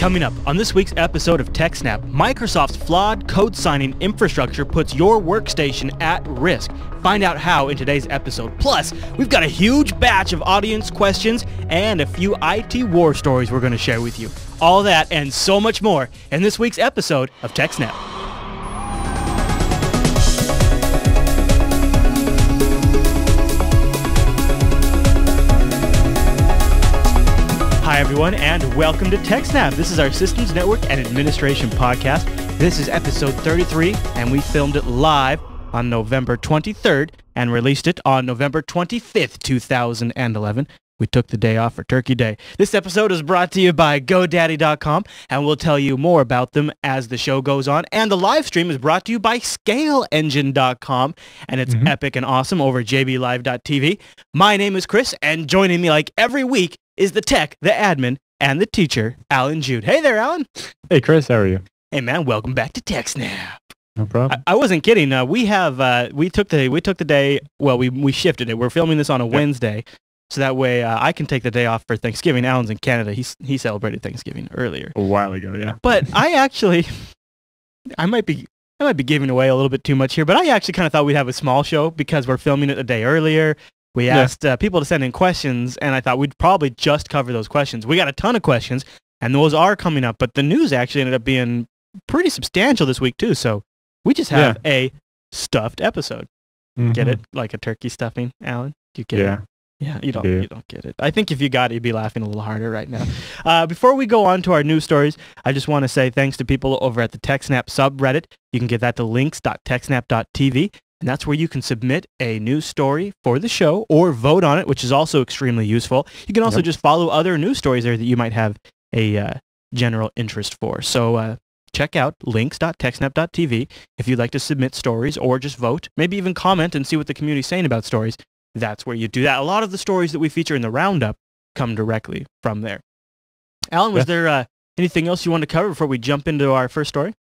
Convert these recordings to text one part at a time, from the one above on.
Coming up on this week's episode of TechSNAP, Microsoft's flawed code signing infrastructure puts your workstation at risk. Find out how in today's episode. Plus, we've got a huge batch of audience questions and a few IT war stories we're going to share with you. All that and so much more in this week's episode of TechSNAP. Hi everyone, and welcome to TechSNAP. This is our Systems Network and Administration podcast. This is episode 33, and we filmed it live on November 23rd and released it on November 25th, 2011. We took the day off for Turkey Day. This episode is brought to you by Godaddy.com, and we'll tell you more about them as the show goes on. And the live stream is brought to you by ScaleEngine.com, and it's epic and awesome over at jblive.tv. My name is Chris, and joining me like every week is the tech, the admin, and the teacher, Alan Jude. Hey there, Alan. Hey, Chris. How are you? Hey, man. Welcome back to TechSNAP. No problem. I wasn't kidding. We took the day. Well, we shifted it. We're filming this on a Wednesday, so that way I can take the day off for Thanksgiving. Alan's in Canada. He celebrated Thanksgiving earlier. A while ago, yeah. But I might be giving away a little bit too much here. But I actually kind of thought we'd have a small show because we're filming it a day earlier. We asked people to send in questions, and I thought we'd probably just cover those questions. We got a ton of questions, and those are coming up, but the news actually ended up being pretty substantial this week, too, so we just have a stuffed episode. Get it? Like a turkey stuffing, Alan? Do you get it? Yeah, you don't get it. I think if you got it, you'd be laughing a little harder right now. Before we go on to our news stories, I just want to say thanks to people over at the TechSNAP subreddit. You can get that to links.techsnap.tv. And that's where you can submit a news story for the show or vote on it, which is also extremely useful. You can also just follow other news stories there that you might have a general interest for. So check out links.techsnap.tv if you'd like to submit stories or just vote, maybe even comment and see what the community's saying about stories. That's where you do that. A lot of the stories that we feature in the roundup come directly from there. Alan, was there anything else you want to cover before we jump into our first story?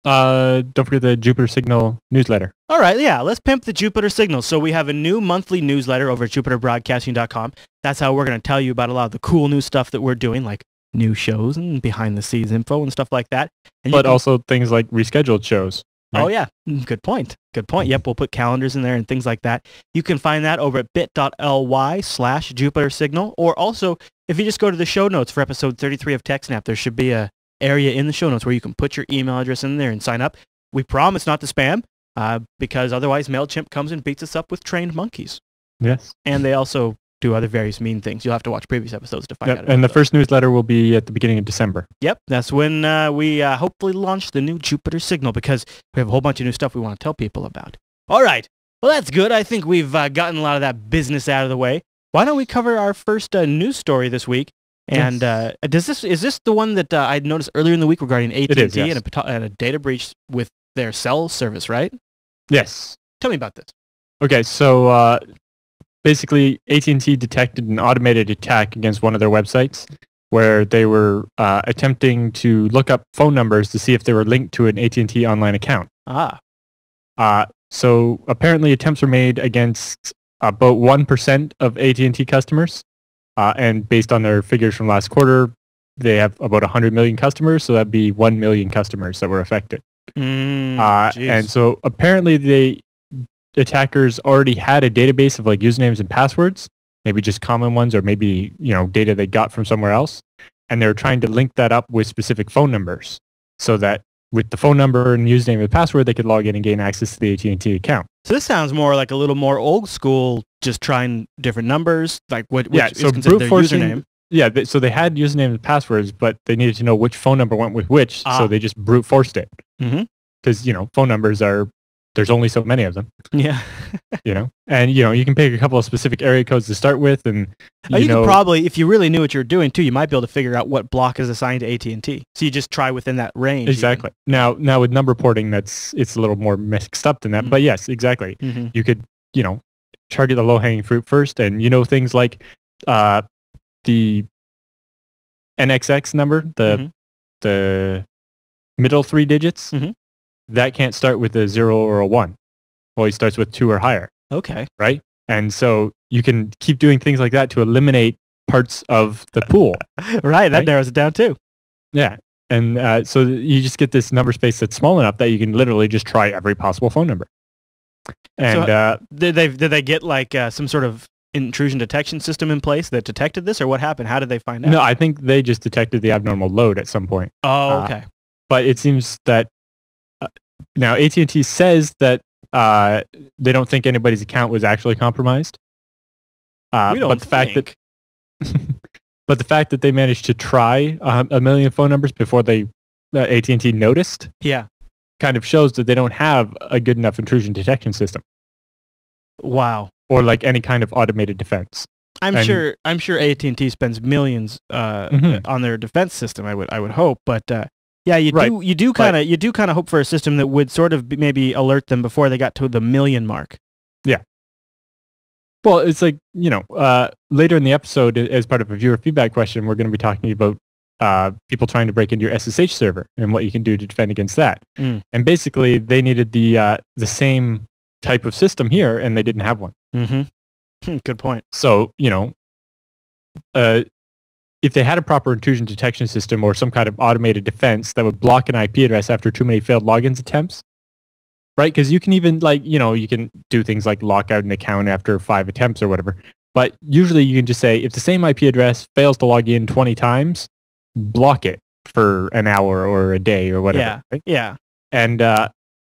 Don't forget the Jupiter Signal newsletter. All right, yeah, let's pimp the Jupiter Signal. So we have a new monthly newsletter over at jupiterbroadcasting.com. That's how we're going to tell you about a lot of the cool new stuff that we're doing, like new shows and behind-the-scenes info and stuff like that. And but also things like rescheduled shows. Right? Oh, yeah. Good point. Good point. Yep, we'll put calendars in there and things like that. You can find that over at bit.ly/Jupiter Signal. Or also, if you just go to the show notes for episode 33 of TechSNAP, there should be a area in the show notes where you can put your email address in there and sign up. We promise not to spam because otherwise MailChimp comes and beats us up with trained monkeys. Yes. And they also do other various mean things. You'll have to watch previous episodes to find out. And the first newsletter will be at the beginning of December. Yep. That's when we hopefully launch the new Jupiter Signal because we have a whole bunch of new stuff we want to tell people about. All right. Well, that's good. I think we've gotten a lot of that business out of the way. Why don't we cover our first news story this week? And is this the one that I noticed earlier in the week regarding AT&T and a data breach with their cell service, right? Yes. Tell me about this. Okay, so basically AT&T detected an automated attack against one of their websites where they were attempting to look up phone numbers to see if they were linked to an AT&T online account. So apparently attempts were made against about 1% of AT&T customers. And based on their figures from last quarter, they have about 100 million customers, so that'd be 1 million customers that were affected. And so apparently the attackers already had a database of like usernames and passwords, maybe just common ones or maybe, data they got from somewhere else. And they were trying to link that up with specific phone numbers so that with the phone number and username and password, they could log in and gain access to the AT&T account. So this sounds more like a little more old school, just trying different numbers, like which is considered their username. Yeah, so they had username and passwords, but they needed to know which phone number went with which, so they just brute forced it. Because, phone numbers there's only so many of them. Yeah. And, you can pick a couple of specific area codes to start with. And, you could probably, if you really knew what you're doing, too, you might be able to figure out what block is assigned to AT&T. So you just try within that range. Exactly. Now with number porting, it's a little more mixed up than that. But yes, exactly. You could, target the low-hanging fruit first. And, things like the NXX number, the middle three digits, that can't start with a 0 or a 1. Well, it starts with 2 or higher. Okay. Right? And so you can keep doing things like that to eliminate parts of the pool. Right, that narrows it down too. Yeah. And so you just get this number space that's small enough that you can literally just try every possible phone number. And so, did they get like some sort of intrusion detection system in place that detected this, or what happened? How did they find out? No, I think they just detected the abnormal load at some point. Oh, okay. But it seems that now AT&T says that they don't think anybody's account was actually compromised. We don't but the fact that but the fact that they managed to try a million phone numbers before they AT&T noticed, kind of shows that they don't have a good enough intrusion detection system. Wow. Or like any kind of automated defense. I'm sure AT&T spends millions on their defense system. I would hope, but you do kind of hope for a system that would sort of maybe alert them before they got to the million mark. Yeah. Well, it's like, later in the episode, as part of a viewer feedback question, we're going to be talking about people trying to break into your SSH server and what you can do to defend against that. And basically, they needed the same type of system here, and they didn't have one. Good point. So, if they had a proper intrusion detection system or some kind of automated defense that would block an IP address after too many failed logins attempts, right? Because you can even you can do things like lock out an account after 5 attempts or whatever. But usually you can just say, if the same IP address fails to log in 20 times, block it for an hour or a day or whatever. Yeah. Right? Yeah. And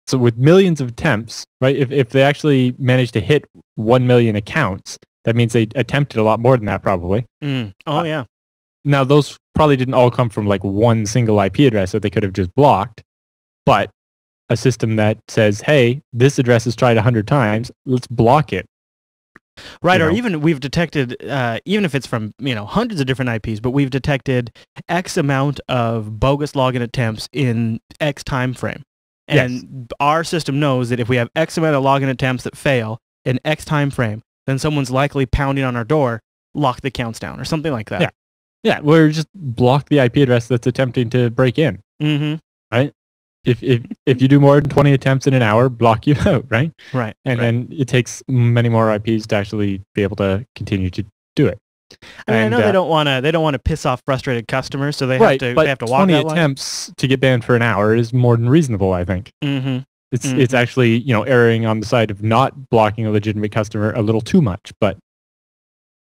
so with millions of attempts, right? If they actually managed to hit 1 million accounts, that means they attempted a lot more than that probably. Oh, yeah. Now, those probably didn't all come from like one single IP address that they could have just blocked, but a system that says, hey, this address is tried 100 times, let's block it. Right, or even we've detected, even if it's from hundreds of different IPs, but we've detected X amount of bogus login attempts in X time frame. And our system knows that if we have X amount of login attempts that fail in X time frame, then someone's likely pounding on our door, lock the accounts down, or something like that. Yeah, or just block the IP address that's attempting to break in. Right? If you do more than 20 attempts in an hour, block you out, right? Right. And then it takes many more IPs to actually be able to continue to do it. I know they don't want to piss off frustrated customers, so they have to walk that line. 20 attempts to get banned for an hour is more than reasonable, I think. It's actually erring on the side of not blocking a legitimate customer a little too much, but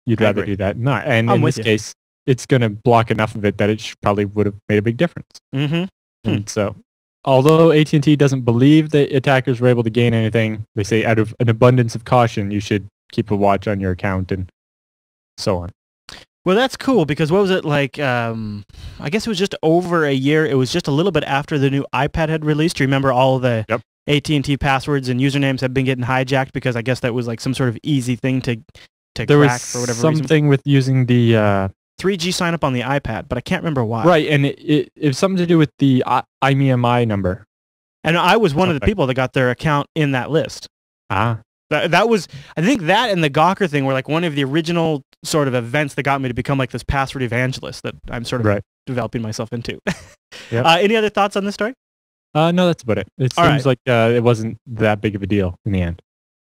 you'd rather do that than not. And in this case, it's going to block enough of it that it probably would have made a big difference. And so, although AT&T doesn't believe that attackers were able to gain anything, they say out of an abundance of caution, you should keep a watch on your account and so on. Well, that's cool because what was it like? I guess it was just over a year. It was just a little bit after the new iPad had released. Do you remember all the AT&T passwords and usernames have been getting hijacked because I guess that was like some sort of easy thing to there crack was for whatever something reason. with using the 3G sign up on the iPad, but I can't remember why. Right, and it was something to do with the IMEI number. And I was one of the people that got their account in that list. That was, I think that and the Gawker thing were like one of the original sort of events that got me to become like this password evangelist that I'm sort of developing myself into. Any other thoughts on this story? No, that's about it. It seems like it wasn't that big of a deal in the end.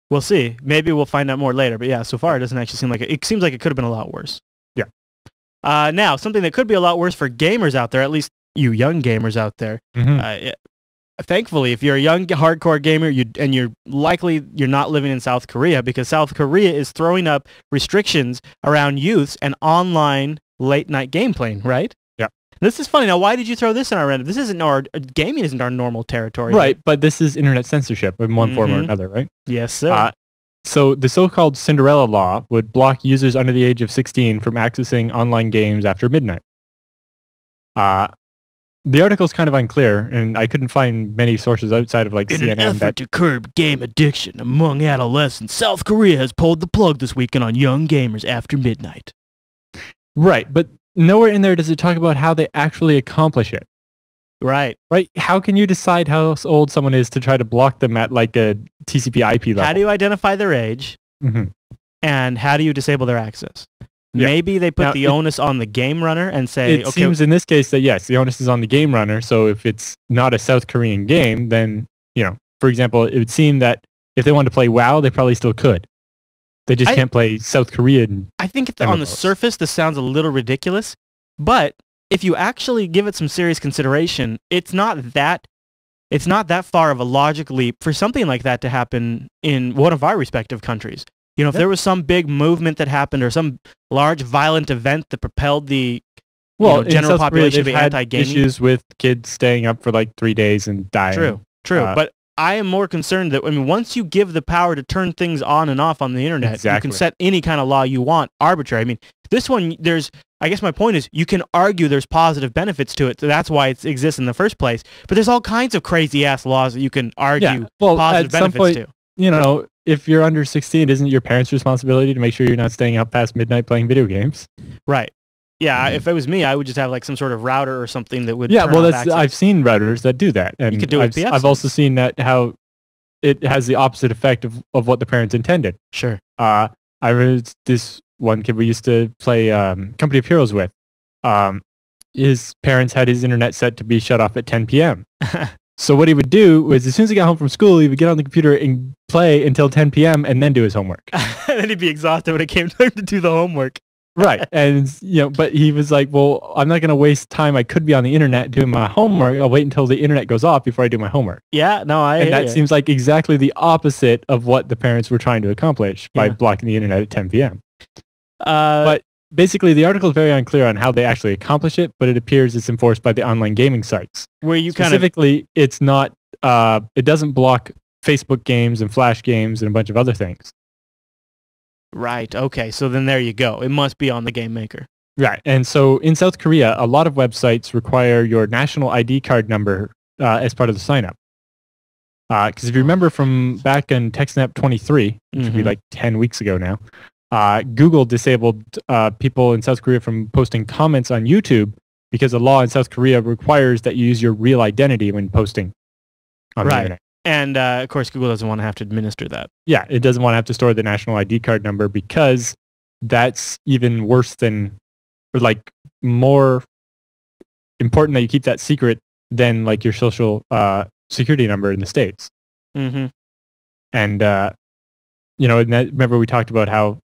We'll see. Maybe we'll find out more later. But yeah, so far it doesn't actually seem like it. It seems like it could have been a lot worse. Now, something that could be a lot worse for gamers out there, at least you young gamers out there. Thankfully, if you're a young hardcore gamer you're not living in South Korea, because South Korea is throwing up restrictions around youths and online late night game playing, right? Yeah. This is funny. Now, why did you throw this in our random? This isn't gaming isn't our normal territory. Right, but this is internet censorship in one form or another, right? Yes, sir. So the so-called Cinderella law would block users under the age of 16 from accessing online games after midnight. The article is kind of unclear, and I couldn't find many sources outside of like CNN. In an effort to curb game addiction among adolescents, South Korea has pulled the plug this weekend on young gamers after midnight. Right, but nowhere in there does it talk about how they actually accomplish it. Right. How can you decide how old someone is to try to block them at like a TCP/IP level? How do you identify their age? And how do you disable their access? Maybe they put the onus on the game runner and say, it seems in this case that yes, the onus is on the game runner. So if it's not a South Korean game, then, for example, it would seem that if they wanted to play WoW, they probably still could. They just can't play South Korean. I think on the surface, this sounds a little ridiculous, but if you actually give it some serious consideration, it's not that far of a logic leap for something like that to happen in one of our respective countries. You know, if there was some big movement that happened or some large violent event that propelled the general population to be anti-gaming. Issues with kids staying up for like 3 days and dying. True. But I am more concerned that, I mean, once you give the power to turn things on and off on the internet, you can set any kind of law you want arbitrary. I mean, this one, I guess my point is, you can argue there's positive benefits to it, so that's why it exists in the first place. But there's all kinds of crazy-ass laws that you can argue positive benefits to. You know, if you're under 16, isn't it your parents' responsibility to make sure you're not staying up past midnight playing video games? Right. Yeah, if it was me, I would just have like some sort of router or something that would. Yeah, well, I've seen routers that do that, and you could do it. I've also seen that how it has the opposite effect of what the parents intended. Sure. I remember this one kid we used to play Company of Heroes with. His parents had his internet set to be shut off at 10 p.m. So what he would do was, as soon as he got home from school, he would get on the computer and play until 10 p.m. and then do his homework. And then he'd be exhausted when it came time to do the homework. Right. And, but he was like, well, I'm not going to waste time. I could be on the internet doing my homework. I'll wait until the internet goes off before I do my homework. Yeah, no, And that seems like exactly the opposite of what the parents were trying to accomplish by blocking the internet at 10 p.m. But basically, the article is very unclear on how they actually accomplish it, but it appears it's enforced by the online gaming sites. Where you Specifically, it's not, it doesn't block Facebook games and Flash games and a bunch of other things. Right. Okay. So then there you go. It must be on the game maker. Right. And so in South Korea, a lot of websites require your national ID card number as part of the sign-up. Because if you remember from back in TechSNAP 23, which would be like 10 weeks ago now, Google disabled people in South Korea from posting comments on YouTube because a law in South Korea requires that you use your real identity when posting on the internet. And, of course, Google doesn't want to have to administer that. Yeah, it doesn't want to have to store the national ID card number because that's even worse than, or like more important that you keep that secret than like your social security number in the States. Mm-hmm. And, remember we talked about how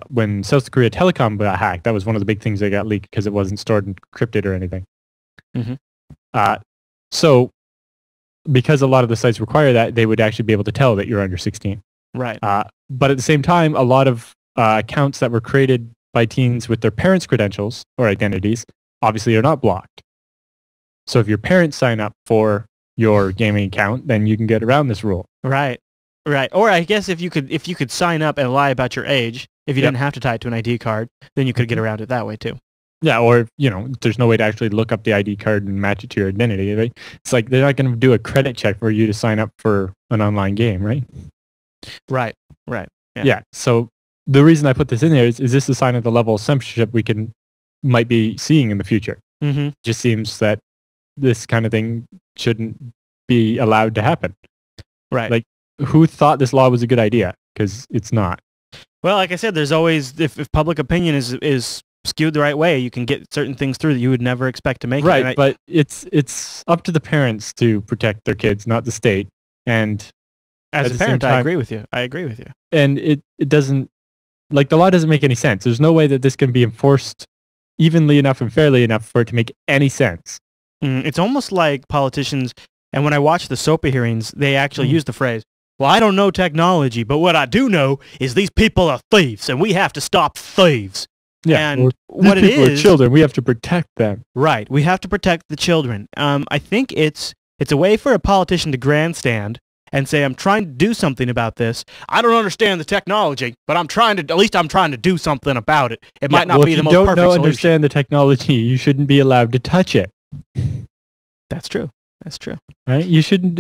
when South Korea Telecom got hacked, that was one of the big things that got leaked because it wasn't stored and encrypted or anything. Mm-hmm. So because a lot of the sites require that, they would actually be able to tell that you're under 16. Right. But at the same time, a lot of accounts that were created by teens with their parents' credentials or identities obviously are not blocked. So if your parents sign up for your gaming account, then you can get around this rule. Right. Right. Or I guess if you could sign up and lie about your age, if you didn't have to tie it to an ID card, then you could get around it that way too. Yeah, or, there's no way to actually look up the ID card and match it to your identity, right? It's like they're not going to do a credit check for you to sign up for an online game, right? Right. Yeah, so the reason I put this in there is this a sign of the level of censorship we might be seeing in the future? Mm-hmm. It just seems that this kind of thing shouldn't be allowed to happen. Right. Like, who thought this law was a good idea? Because it's not. Well, like I said, there's always, if public opinion is skewed the right way, you can get certain things through that you would never expect to make. Right, but it's up to the parents to protect their kids, not the state. And as a parent, I agree with you. And it doesn't, like, the law doesn't make any sense. There's no way that this can be enforced evenly enough and fairly enough for it to make any sense. It's almost like politicians, and when I watch the SOPA hearings, they actually use the phrase, well, I don't know technology, but what I do know is these people are thieves, and we have to stop thieves. Yeah, and what it is, are children. We have to protect them. Right, we have to protect the children. I think it's a way for a politician to grandstand and say, I'm trying to do something about this. I don't understand the technology, but I'm trying to do something about it. It might not be the most perfect solution. If you don't understand the technology, you shouldn't be allowed to touch it. That's true. Right? You shouldn't.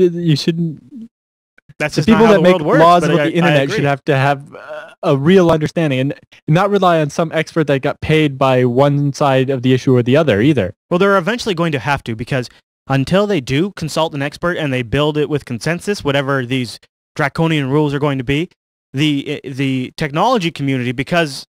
That's the just people not how that the make world works, laws about the internet should have to have a real understanding and not rely on some expert that got paid by one side of the issue or the other either. Well, they're eventually going to have to, because until they do consult an expert and they build it with consensus, whatever these draconian rules are going to be, the technology community, because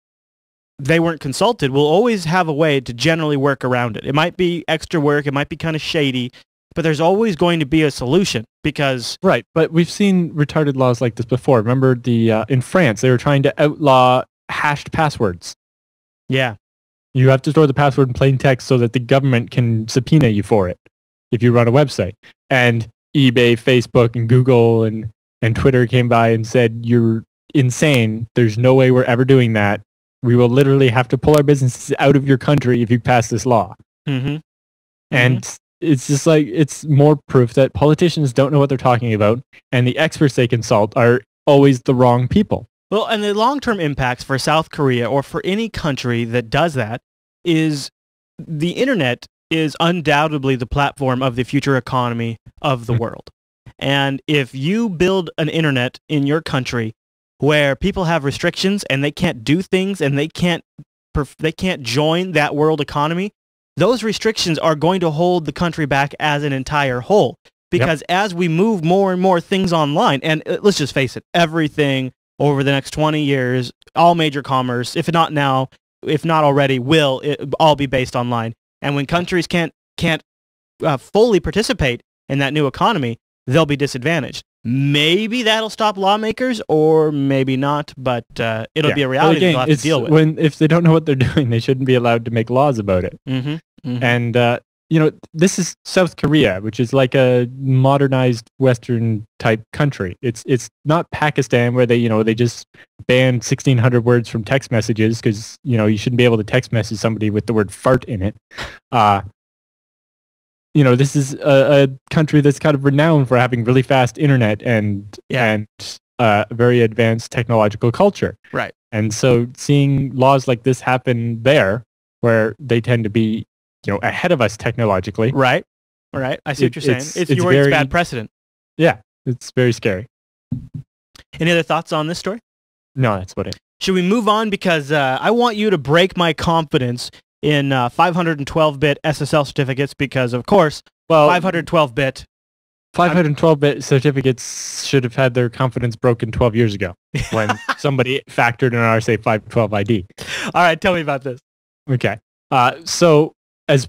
they weren't consulted, will always have a way to generally work around it. It might be extra work, it might be kind of shady, but there's always going to be a solution because... Right, but we've seen retarded laws like this before. Remember in France, they were trying to outlaw hashed passwords. Yeah. You have to store the password in plain text so that the government can subpoena you for it if you run a website. And eBay, Facebook, and Google and Twitter came by and said, you're insane. There's no way we're ever doing that. We will literally have to pull our businesses out of your country if you pass this law. Mm-hmm. And it's just like, it's more proof that politicians don't know what they're talking about, and the experts they consult are always the wrong people. Well, and the long-term impacts for South Korea or for any country that does that is the internet is undoubtedly the platform of the future economy of the world. And if you build an internet in your country where people have restrictions and they can't do things and they can't join that world economy, those restrictions are going to hold the country back as an entire whole. Because as we move more and more things online, and let's just face it, everything over the next 20 years, all major commerce, if not now, if not already, will all be based online. And when countries can't fully participate in that new economy, they'll be disadvantaged. Maybe that'll stop lawmakers, or maybe not, but it'll be a reality they'll have to deal with. If they don't know what they're doing, they shouldn't be allowed to make laws about it. And, this is South Korea, which is like a modernized Western type country. It's not Pakistan where they just banned 1,600 words from text messages because, you shouldn't be able to text message somebody with the word fart in it. This is a country that's kind of renowned for having really fast internet and very advanced technological culture. Right. And so seeing laws like this happen there, where they tend to be, ahead of us technologically. Right. I see what you're saying. You're worried it's bad precedent. Yeah, it's very scary. Any other thoughts on this story? No, that's about it. Should we move on? Because I want you to break my confidence in 512-bit SSL certificates because, of course, 512-bit 512-bit certificates should have had their confidence broken 12 years ago when somebody factored an RSA 512 ID. All right, tell me about this. Okay. So as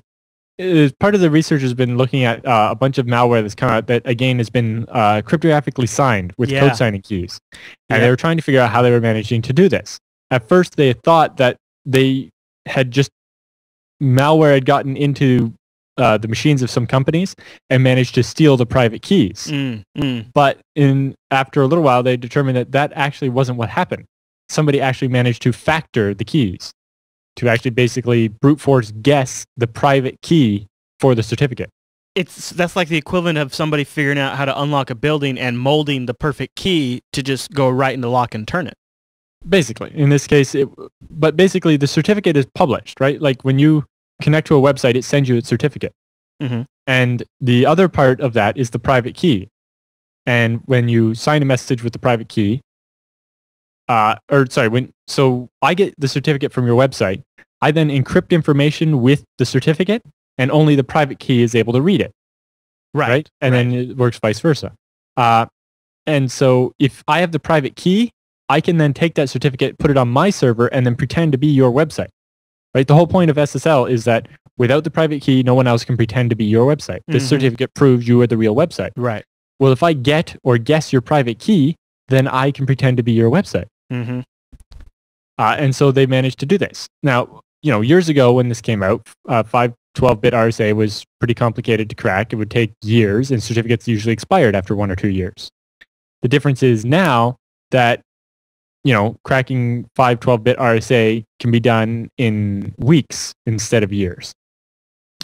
part of the research has been looking at a bunch of malware that's come out that, again, has been cryptographically signed with code signing keys. And they were trying to figure out how they were managing to do this. At first, they thought that they had just malware had gotten into the machines of some companies and managed to steal the private keys. But after a little while, they determined that actually wasn't what happened. Somebody actually managed to factor the keys, to actually basically brute force guess the private key for the certificate. That's like the equivalent of somebody figuring out how to unlock a building and molding the perfect key to just go right into lock and turn it. Basically, in this case, but basically the certificate is published, right? Like when you connect to a website, it sends you a certificate. And the other part of that is the private key. And when you sign a message with the private key, so I get the certificate from your website, I then encrypt information with the certificate, and only the private key is able to read it. Right? And then it works vice versa. And so if I have the private key, I can then take that certificate, put it on my server, and then pretend to be your website. Right? The whole point of SSL is that without the private key, no one else can pretend to be your website. This certificate proves you are the real website. Right. Well, if I get or guess your private key, then I can pretend to be your website. And so they managed to do this. Now, years ago when this came out, 512-bit RSA was pretty complicated to crack. It would take years, and certificates usually expired after 1 or 2 years. The difference is now that, cracking 512-bit RSA can be done in weeks instead of years,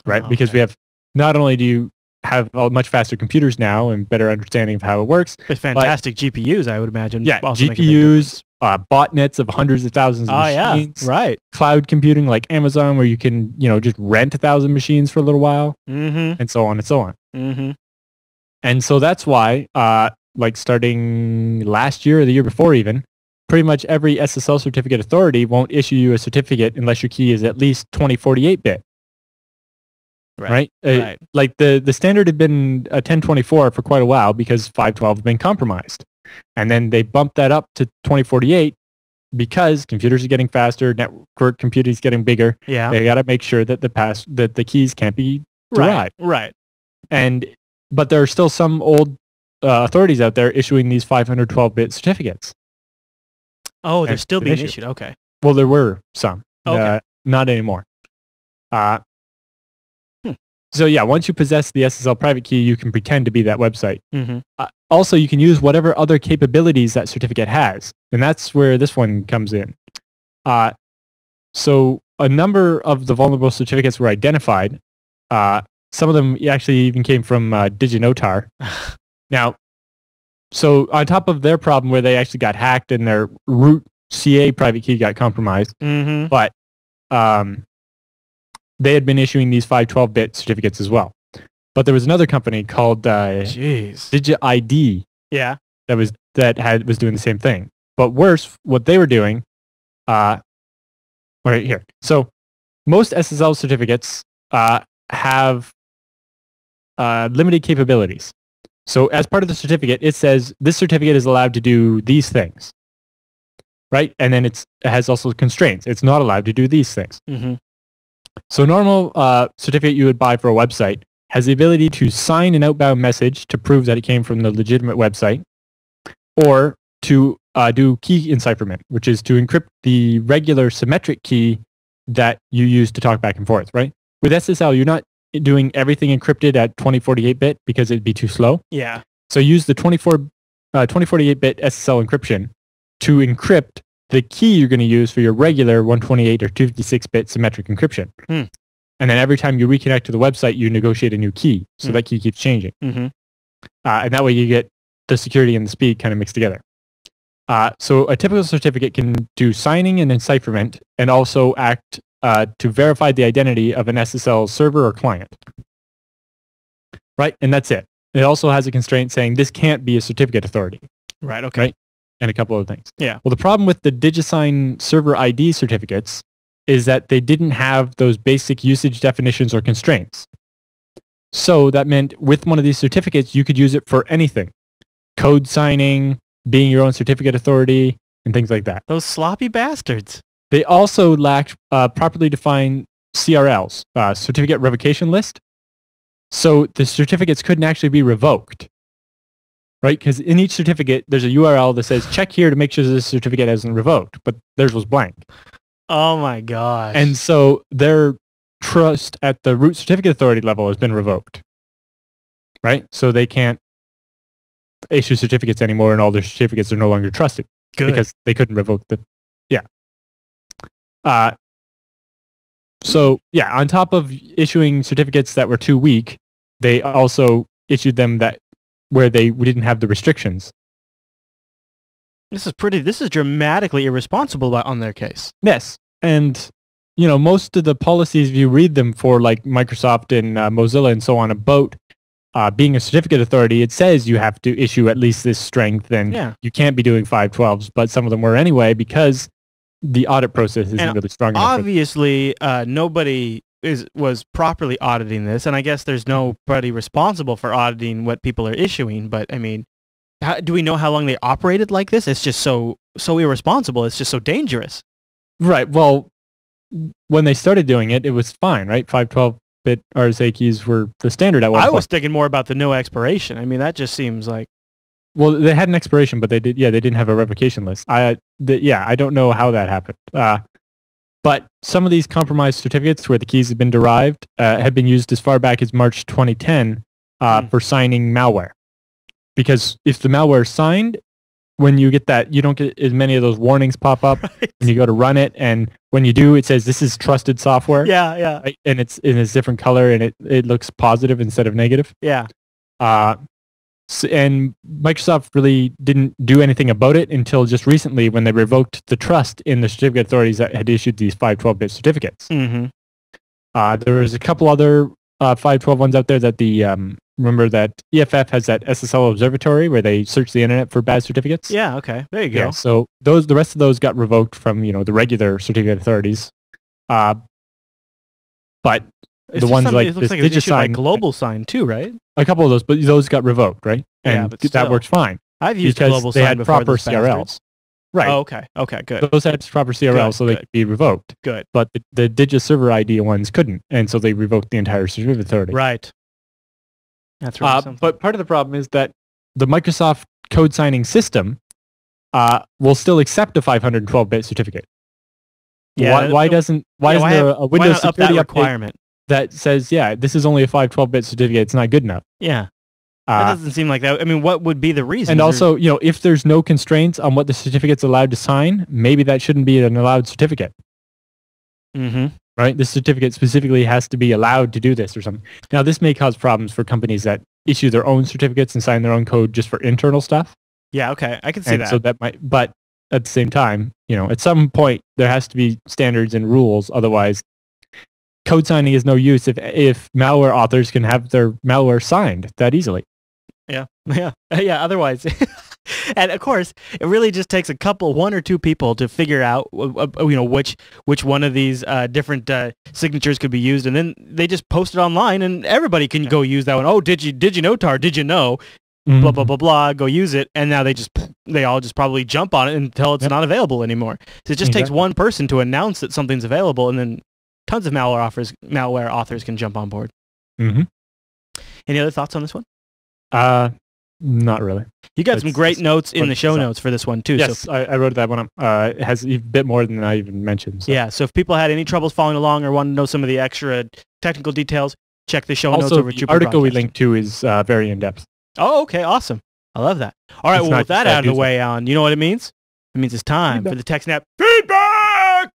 right? Because we have, not only do you have much faster computers now and better understanding of how it works. With fantastic GPUs, I would imagine. Yeah, GPUs, botnets of hundreds of thousands of machines. Yeah, right. Cloud computing like Amazon, where you can, just rent 1,000 machines for a little while, and so on and so on. And so that's why, starting last year or the year before even, pretty much every SSL certificate authority won't issue you a certificate unless your key is at least 2048-bit. Right. Like the standard had been 1024 for quite a while because 512 had been compromised. And then they bumped that up to 2048 because computers are getting faster, network computing is getting bigger. Yeah. They got to make sure that the keys can't be derived. Right. But there are still some old authorities out there issuing these 512-bit certificates. Oh, they're still being issued. Okay. Well, there were some. Okay. Not anymore. Uh, Hmm. So yeah, once you possess the SSL private key, you can pretend to be that website. Mm-hmm. Also, you can use whatever other capabilities that certificate has, and that's where this one comes in. So a number of the vulnerable certificates were identified. Some of them actually even came from DigiNotar. Now, so on top of their problem where they actually got hacked and their root CA private key got compromised, Mm-hmm. but they had been issuing these 512-bit certificates as well. But there was another company called DigiID Yeah. that was doing the same thing. But worse, what they were doing, right here. So most SSL certificates have limited capabilities. So as part of the certificate, it says this certificate is allowed to do these things, right? And then it has also constraints. It's not allowed to do these things. Mm-hmm. So a normal certificate you would buy for a website has the ability to sign an outbound message to prove that it came from the legitimate website, or to do key encipherment, which is to encrypt the regular symmetric key that you use to talk back and forth, right? With SSL, you're not doing everything encrypted at 2048-bit because it'd be too slow. Yeah. So use the 2048-bit SSL encryption to encrypt the key you're going to use for your regular 128 or 256-bit symmetric encryption. Hmm. And then every time you reconnect to the website, you negotiate a new key. So that key keeps changing. Mm-hmm. And that way you get the security and the speed kind of mixed together. So a typical certificate can do signing and encipherment and also act to verify the identity of an SSL server or client. Right? And that's it. It also has a constraint saying this can't be a certificate authority. Right. Okay. Right? And a couple of things. Yeah. Well, the problem with the DigiSign server ID certificates is that they didn't have those basic usage definitions or constraints. So that meant with one of these certificates, you could use it for anything. Code signing, being your own certificate authority, and things like that. Those sloppy bastards. They also lacked properly defined CRLs, certificate revocation list. So the certificates couldn't actually be revoked. Right? Because in each certificate, there's a URL that says, check here to make sure this certificate hasn't revoked, but theirs was blank. Oh my gosh. And so their trust at the root certificate authority level has been revoked. Right? So they can't issue certificates anymore and all their certificates are no longer trusted. Good. Because they couldn't revoke the, yeah. So yeah, on top of issuing certificates that were too weak, they also issued them where they didn't have the restrictions. This is dramatically irresponsible on their case. Yes. And, most of the policies, if you read them for like Microsoft and Mozilla and so on about being a certificate authority, it says you have to issue at least this strength and you can't be doing 512s, but some of them were anyway because the audit process isn't really strong enough. Obviously, nobody was properly auditing this, and I guess there's nobody responsible for auditing what people are issuing, but I mean, do we know how long they operated like this? It's just so irresponsible. It's just so dangerous. Right. Well, when they started doing it, it was fine, right? 512-bit RSA keys were the standard at one point. I was thinking more about the no expiration. I mean, that just seems like... Well, they had an expiration, but they didn't have a revocation list. I don't know how that happened. But some of these compromised certificates where the keys had been derived had been used as far back as March 2010 for signing malware. Because if the malware is signed, when you get that, you don't get as many of those warnings pop up when you go to run it. And when you do, it says this is trusted software. Yeah. Right? And it's in a different color and it looks positive instead of negative. Yeah. And Microsoft really didn't do anything about it until just recently when they revoked the trust in the certificate authorities that had issued these 512-bit certificates. Mm-hmm. There was a couple other 512 ones out there that remember that EFF has that SSL observatory where they search the internet for bad certificates. Yeah, okay. There you go. Yeah, so the rest of those got revoked from, the regular certificate authorities. But the ones like it looks this like it's issued by DigiSign, Global Sign too, right? a couple of those, but those got revoked, right? Yeah, And but that still. works fine. I've used because Global they Sign had before. proper those bastards. CRLs. Right. Oh, okay. Okay, good. Those had proper CRLs, Good, so they good. could be revoked. Good. But the DigiServer ID ones couldn't, and so they revoked the entire certificate authority. Right. That's right. But part of the problem is that the Microsoft code signing system will still accept a 512-bit certificate. Yeah, why isn't there a why Windows not up that security update requirement? that says, yeah, this is only a 512-bit certificate, it's not good enough? Yeah, that doesn't seem like that. I mean, what would be the reason? And also, if there's no constraints on what the certificate's allowed to sign, maybe that shouldn't be an allowed certificate. Mm-hmm. Right? This certificate specifically has to be allowed to do this or something. Now, this may cause problems for companies that issue their own certificates and sign their own code just for internal stuff. Yeah, okay, I can see that. So that might, but at the same time, at some point there has to be standards and rules. Otherwise, code signing is no use if malware authors can have their malware signed that easily. Yeah. Otherwise, and of course, it really just takes one or two people to figure out, which one of these different signatures could be used, and then they just post it online, and everybody can go use that one. Oh, did you know, Tar? Did you know? Mm-hmm. Blah blah blah blah. Go use it, and now they all just probably jump on it until it's not available anymore. So it just takes one person to announce that something's available, and then tons of malware authors can jump on board. Mm-hmm. Any other thoughts on this one? Not really. You got some great notes in the show notes for this one too. Yes, so, I wrote that one up. It has a bit more than I even mentioned. So. Yeah, so if people had any troubles following along or want to know some of the extra technical details, check the show notes over at Jupiter. The article we Broadcasting. linked to is very in-depth. Oh, okay, awesome. I love that. All right, well, with that out of the way, you know what it means? It means it's time for the TechSNAP feedback!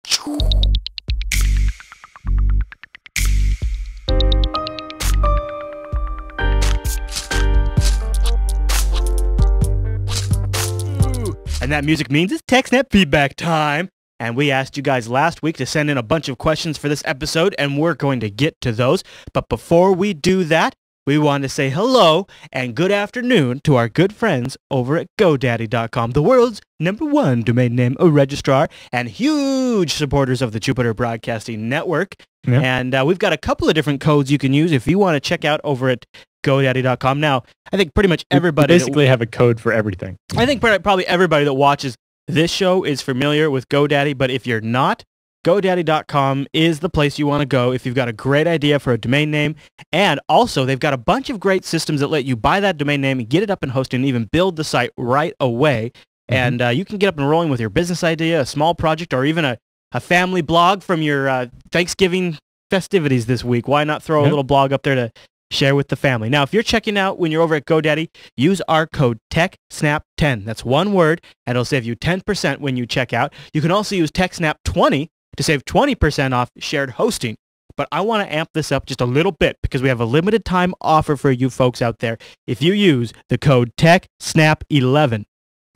And that music means it's TechSNAP feedback time. And we asked you guys last week to send in a bunch of questions for this episode, and we're going to get to those. But before we do that, we want to say hello and good afternoon to our good friends over at Godaddy.com, the world's #1 domain name registrar and huge supporters of the Jupiter Broadcasting Network. Yeah. And we've got a couple of different codes you can use if you want to check out over at Godaddy.com. Now, I think pretty much everybody... We basically have a code for everything. I think probably everybody that watches this show is familiar with GoDaddy, but if you're not, GoDaddy.com is the place you want to go if you've got a great idea for a domain name. And also, they've got a bunch of great systems that let you buy that domain name and get it up and hosting and even build the site right away. Mm-hmm. And you can get up and rolling with your business idea, a small project, or even a family blog from your Thanksgiving festivities this week. Why not throw a little blog up there to share with the family? Now, if you're checking out when you're over at GoDaddy, use our code TechSNAP10. That's one word, and it'll save you 10% when you check out. You can also use TechSNAP20 to save 20% off shared hosting. But I want to amp this up just a little bit because we have a limited time offer for you folks out there. If you use the code TechSNAP11,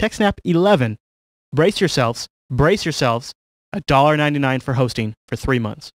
TechSNAP11, brace yourselves, $1.99 for hosting for 3 months.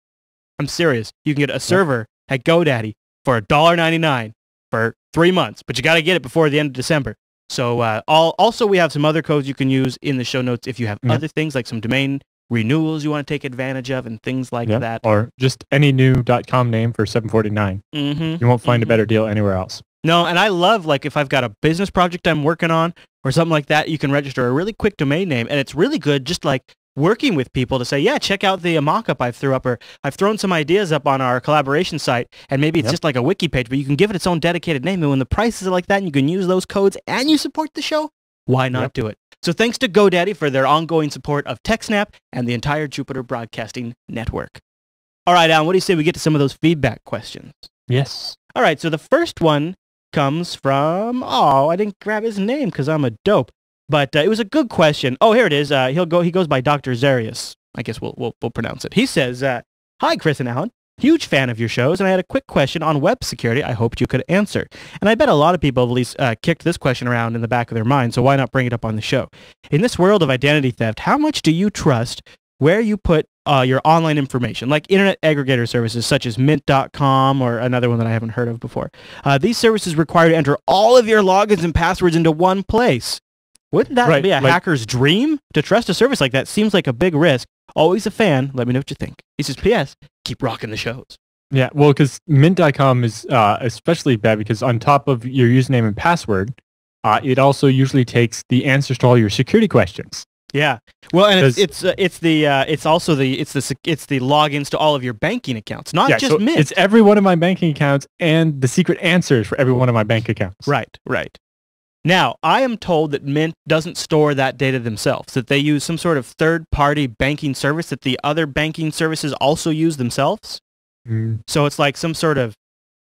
I'm serious. You can get a server at GoDaddy for $1.99 for 3 months, but you got to get it before the end of December. So also we have some other codes you can use in the show notes if you have other things like some domain renewals you want to take advantage of and things like that. Or just any new .com name for $7.49. Mm-hmm. You won't find a better deal anywhere else. No, and I love, like, if I've got a business project I'm working on or something like that, you can register a really quick domain name, and it's really good just like working with people to say, yeah, check out the mock-up I've threw up, or I've thrown some ideas up on our collaboration site, and maybe it's just like a wiki page, but you can give it its own dedicated name, and when the prices are like that and you can use those codes and you support the show, why not do it? So thanks to GoDaddy for their ongoing support of TechSNAP and the entire Jupiter Broadcasting Network. All right, Alan, what do you say we get to some of those feedback questions? Yes. All right, so the first one comes from, I didn't grab his name because I'm a dope. But it was a good question. Oh, here it is. He goes by Dr. Zarius. I guess we'll pronounce it. He says, "Hi, Chris and Alan. Huge fan of your shows, and I had a quick question on web security I hoped you could answer. And I bet a lot of people have at least kicked this question around in the back of their mind, so why not bring it up on the show? In this world of identity theft, how much do you trust where you put your online information, like internet aggregator services such as Mint.com or another one that I haven't heard of before? These services require you to enter all of your logins and passwords into one place. Wouldn't that be a hacker's dream? To trust a service like that seems like a big risk. Always a fan. Let me know what you think." He says, "P.S. Keep rocking the shows." Yeah, well, because Mint.com is especially bad because on top of your username and password, it also usually takes the answers to all your security questions. Yeah, well, and it's the logins to all of your banking accounts, not just Mint. It's every one of my banking accounts and the secret answers for every one of my bank accounts. Right. Now, I am told that Mint doesn't store that data themselves, that they use some sort of third-party banking service that the other banking services also use themselves. So it's like some sort of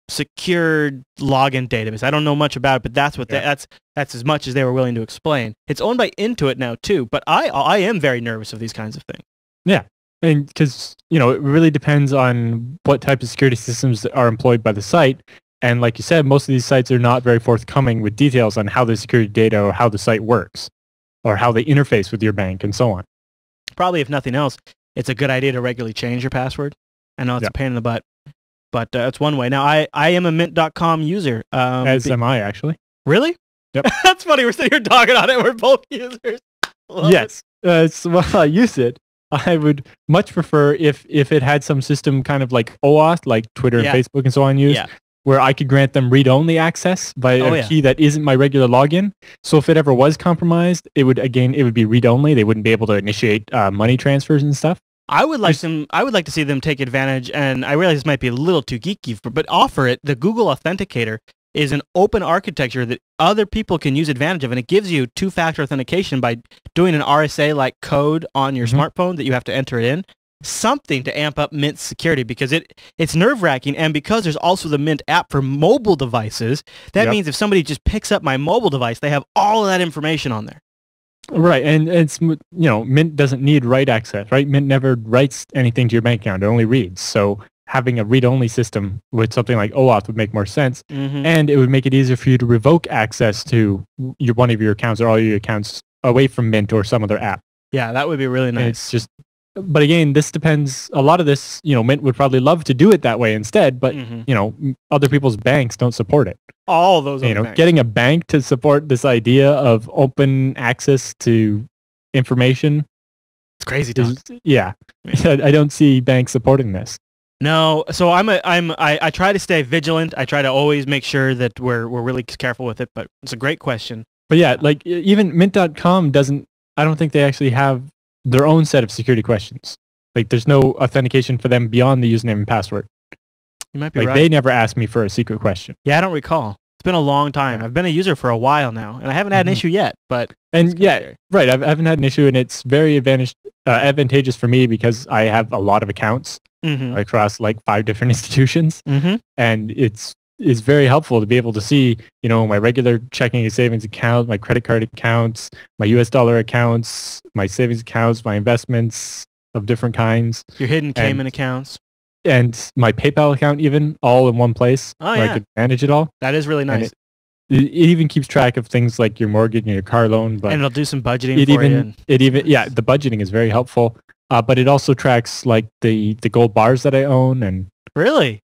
secured login database. I don't know much about it, but that's what that's as much as they were willing to explain. It's owned by Intuit now too, but I am very nervous of these kinds of things. Yeah. And because, you know, it really depends on what type of security systems are employed by the site. And like you said, most of these sites are not very forthcoming with details on how the security data or how the site works or how they interface with your bank and so on. Probably, if nothing else, it's a good idea to regularly change your password. I know it's a pain in the butt, but that's one way. Now, I am a Mint.com user. As am I, actually. Really? Yep. That's funny. We're sitting here talking on it. We're both users. Yes. So while I use it, I would much prefer if it had some system kind of like OAuth, like Twitter and Facebook and so on use, where I could grant them read-only access by a key that isn't my regular login. So if it ever was compromised, it would be read-only. They wouldn't be able to initiate money transfers and stuff. I would like to see them take advantage, and I realize this might be a little too geeky, but offer it. The Google Authenticator is an open architecture that other people can use advantage of, and it gives you two-factor authentication by doing an RSA-like code on your smartphone that you have to enter it in. Something to amp up Mint's security, because it's nerve-wracking, and because there's also the Mint app for mobile devices, that means if somebody just picks up my mobile device, they have all of that information on there. Right, and it's, you know, Mint doesn't need write access, right? Mint never writes anything to your bank account, it only reads. So having a read-only system with something like OAuth would make more sense, and it would make it easier for you to revoke access to one of your accounts or all your accounts away from Mint or some other app. Yeah, that would be really nice. And it's just, but again, this depends. A lot of this, you know, Mint would probably love to do it that way instead, but you know, other people's banks don't support it. All those, you know, banks. Getting a bank to support this idea of open access to information, it's crazy. I don't see banks supporting this. No, so I try to stay vigilant. I try to always make sure that we're really careful with it. But it's a great question. But yeah, like even Mint.com doesn't. I don't think they actually have their own set of security questions. Like there's no authentication for them beyond the username and password. You might be right. They never asked me for a secret question. Yeah, I don't recall. It's been a long time. I've been a user for a while now, and I haven't had an issue yet. But I haven't had an issue, and it's very advantageous for me because I have a lot of accounts across like 5 different institutions, and it's very helpful to be able to see, you know, my regular checking and savings account, my credit card accounts, my US dollar accounts, my savings accounts, my investments of different kinds, your hidden Cayman accounts. And my PayPal account, even all in one place where I could manage it all. That is really nice. It even keeps track of things like your mortgage and your car loan. But and it'll do some budgeting for you. The budgeting is very helpful. But it also tracks like the gold bars that I own. And really?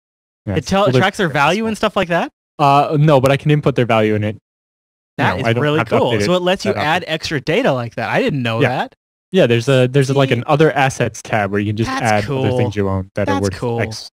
Yeah, it tracks their value and stuff like that? No, but I can input their value in it. That is really cool. So it lets you add extra data like that. I didn't know that. Yeah, there's like an other assets tab where you can just add other things you own that are worth X.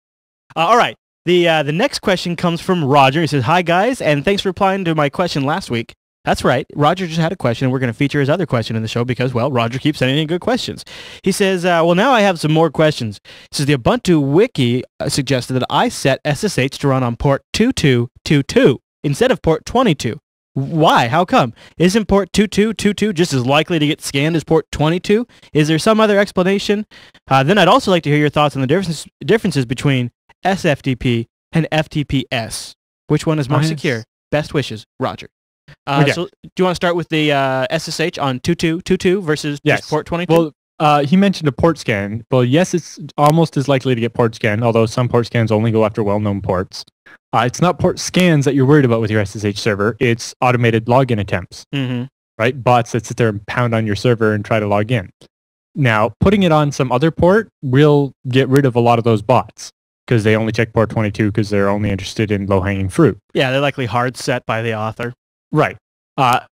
All right. The next question comes from Roger. He says, "Hi guys, and thanks for replying to my question last week." That's right. Roger just had a question, and we're going to feature his other question in the show because, well, Roger keeps sending in good questions. He says, well, now I have some more questions. He says, the Ubuntu Wiki suggested that I set SSH to run on port 2222 instead of port 22. Why? How come? Isn't port 2222 just as likely to get scanned as port 22? Is there some other explanation? Then I'd also like to hear your thoughts on the differences between SFTP and FTPS. Which one is more secure? Best wishes, Roger. So do you want to start with the SSH on 2222 versus just port 22? Well, he mentioned a port scan. Well, yes, it's almost as likely to get port scanned, although some port scans only go after well-known ports. It's not port scans that you're worried about with your SSH server. It's automated login attempts, right? Bots that sit there and pound on your server and try to log in. Now, putting it on some other port will get rid of a lot of those bots because they only check port 22 because they're only interested in low-hanging fruit. Yeah, they're likely hard set by the author. Right.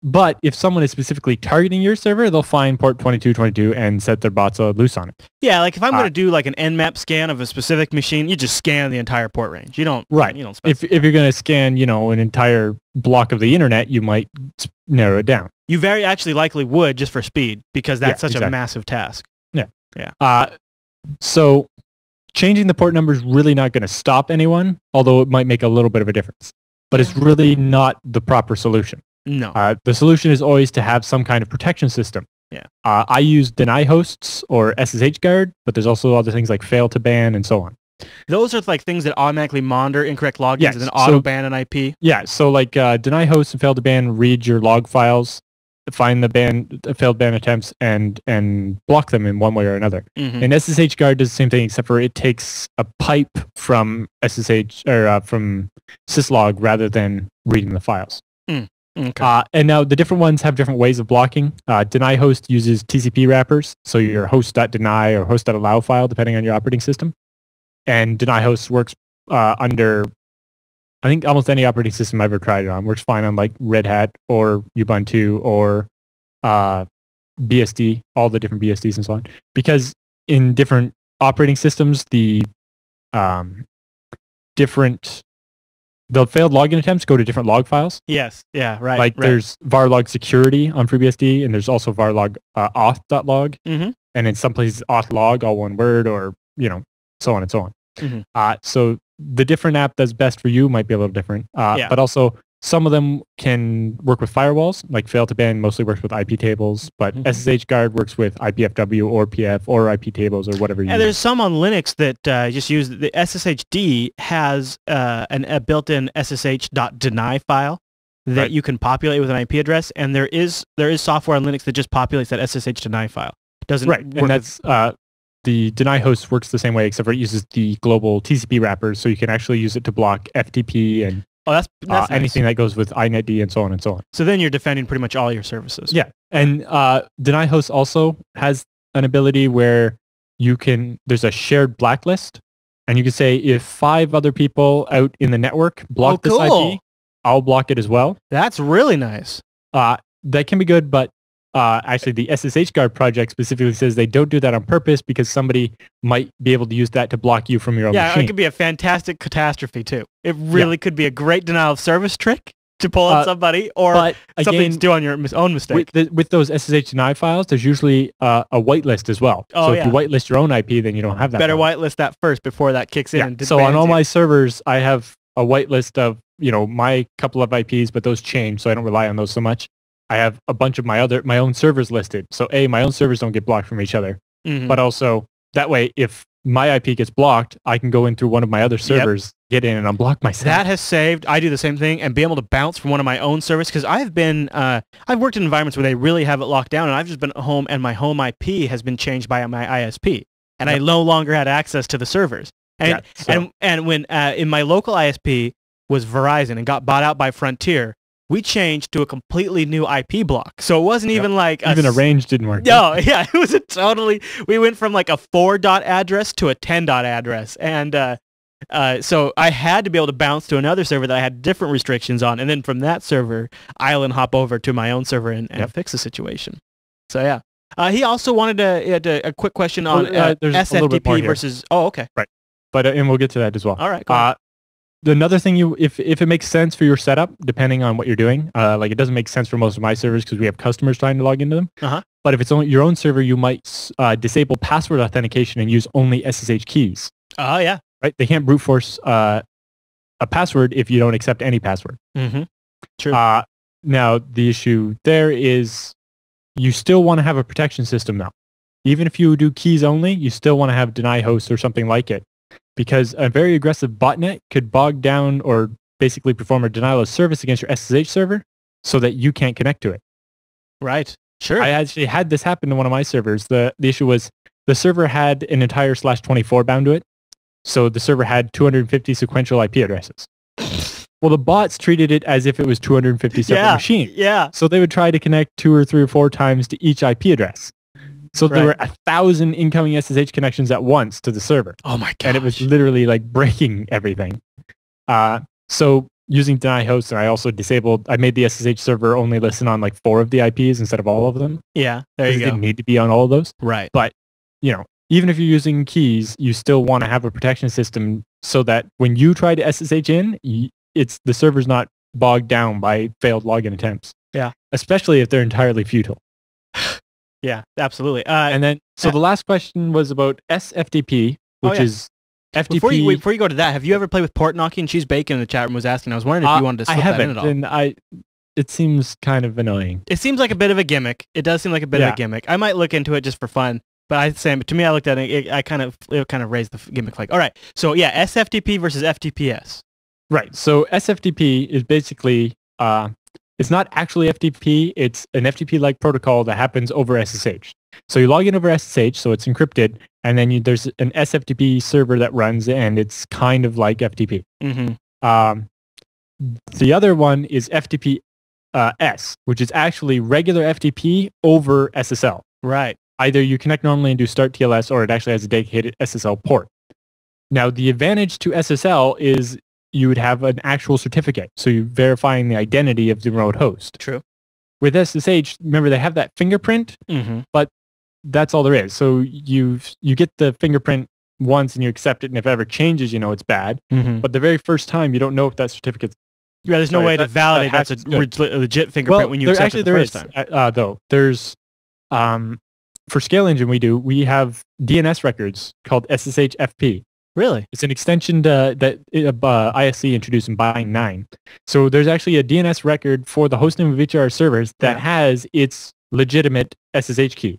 But if someone is specifically targeting your server, they'll find port 2222 and set their bots loose on it. Yeah, like if I'm going to do like an Nmap scan of a specific machine, you just scan the entire port range. You don't. Right. You don't if you're going to scan, you know, an entire block of the internet, you might narrow it down. You very actually likely would just for speed because that's such a massive task. Yeah. Yeah. So changing the port number is really not going to stop anyone, although it might make a little bit of a difference. But it's really not the proper solution. No. The solution is always to have some kind of protection system. Yeah. I use deny hosts or SSH guard, but there's also other things like fail to ban and so on. Those are like things that automatically monitor incorrect logins Yes, and then auto ban an IP. Yeah, so like deny hosts and fail to ban read your log files, find the failed ban attempts, and block them in one way or another. And SSH guard does the same thing, except for it takes a pipe from SSH or from syslog rather than reading the files. Okay. And now the different ones have different ways of blocking. Deny host uses TCP wrappers, so your host.deny or host.allow file, depending on your operating system. And deny host works under, I think, almost any operating system I've ever tried it on. Works fine on like Red Hat or Ubuntu or BSD, all the different BSDs and so on. Because in different operating systems, the failed login attempts go to different log files. Yes. Yeah. Right. Like there's varlog security on FreeBSD, and there's also varlog auth.log. And in some places auth.log, all one word, or so on and so on. So the different app that's best for you might be a little different. But also some of them can work with firewalls, like fail to ban mostly works with IP tables, but SSH guard works with IPFW or PF or IP tables or whatever you use. There's some on Linux that just use the SSHD has a built-in SSH.deny file that you can populate with an IP address, and there is software on Linux that just populates that SSH deny file. It doesn't work and that's the deny host works the same way, except for it uses the global TCP wrappers, so you can actually use it to block FTP and that's nice. Anything that goes with inetd and so on and so on. So then you're defending pretty much all your services. Yeah, and deny host also has an ability where there's a shared blacklist, and you can say if 5 other people out in the network block this IP, I'll block it as well. That's really nice. That can be good, but actually the SSH guard project specifically says they don't do that on purpose because somebody might be able to use that to block you from your own machine. Yeah, it could be a fantastic catastrophe too. It really could be a great denial of service trick to pull on somebody, or something to do on your own mistake. With those SSH deny files, there's usually a whitelist as well. So if you whitelist your own IP, then you don't have that. Better whitelist that first before that kicks in. So on all my servers, I have a whitelist of my couple of IPs, but those change, so I don't rely on those so much. I have a bunch of my own servers listed. So my own servers don't get blocked from each other. But also that way, if my IP gets blocked, I can go in through one of my other servers, get in and unblock myself. That has saved. I do the same thing and be able to bounce from one of my own servers, because I've worked in environments where they really have it locked down, and I've just been at home and my home IP has been changed by my ISP, and I no longer had access to the servers. And and when in my local ISP was Verizon and got bought out by Frontier, we changed to a completely new IP block. So it wasn't even like even a range didn't work. No, it was we went from like a 4 dot address to a 10 dot address. And so I had to be able to bounce to another server that I had different restrictions on. And then from that server, island hop over to my own server and fix the situation. So yeah. He also wanted a quick question on SFTP versus... Oh, okay. Right. But and we'll get to that as well. All right, go ahead. Another thing, if it makes sense for your setup, depending on what you're doing, like it doesn't make sense for most of my servers because we have customers trying to log into them. But if it's only your own server, you might disable password authentication and use only SSH keys. Oh, yeah. Right? They can't brute force a password if you don't accept any password. True. Now, the issue there is you still want to have a protection system now. Even if you do keys only, you still want to have deny host or something like it. Because a very aggressive botnet could bog down or basically perform a denial of service against your SSH server so that you can't connect to it. Right. Sure. I actually had this happen to one of my servers. The issue was the server had an entire /24 bound to it. So the server had 250 sequential IP addresses. Well, the bots treated it as if it was 250 separate machines. Yeah. So they would try to connect 2 or 3 or 4 times to each IP address. So there were 1,000 incoming SSH connections at once to the server. Oh my gosh. And it was literally like breaking everything. So using deny host, and I also I made the SSH server only listen on like 4 of the IPs instead of all of them. Yeah, there you go. It didn't need to be on all of those. Right. But, even if you're using keys, you still want to have a protection system so that when you try to SSH in, the server's not bogged down by failed login attempts. Yeah. Especially if they're entirely futile. Yeah, absolutely. And then, so the last question was about SFTP, which is FTP. Before you go to that, have you ever played with port knocking? She's Bacon in the chat room was asking. I was wondering if you wanted to slip that in at all. And it seems kind of annoying. It seems like a bit of a gimmick. It does seem like a bit of a gimmick. I might look into it just for fun. But I say, to me, I looked at it. It kind of raised the gimmick flag. All right. So yeah, SFTP versus FTPS. Right. So SFTP is basically it's not actually FTP. It's an FTP-like protocol that happens over SSH. So you log in over SSH, so it's encrypted, and then there's an SFTP server that runs, and it's kind of like FTP. The other one is FTPS, which is actually regular FTP over SSL. Right. Either you connect normally and do start TLS, or it actually has a dedicated SSL port. Now, the advantage to SSL is you would have an actual certificate, so you're verifying the identity of the remote host. True. With SSH, remember, they have that fingerprint, but that's all there is. So you get the fingerprint once and you accept it, and if it ever changes, you know it's bad. But the very first time, you don't know if that certificate's... Yeah, there's no way to validate that's a legit fingerprint when you accept it the first time. Though. There's... for Scale Engine, we have DNS records called SSHFP. Really? It's an extension that ISC introduced in Bind 9. So there's actually a DNS record for the hostname of each of our servers that has its legitimate SSH key.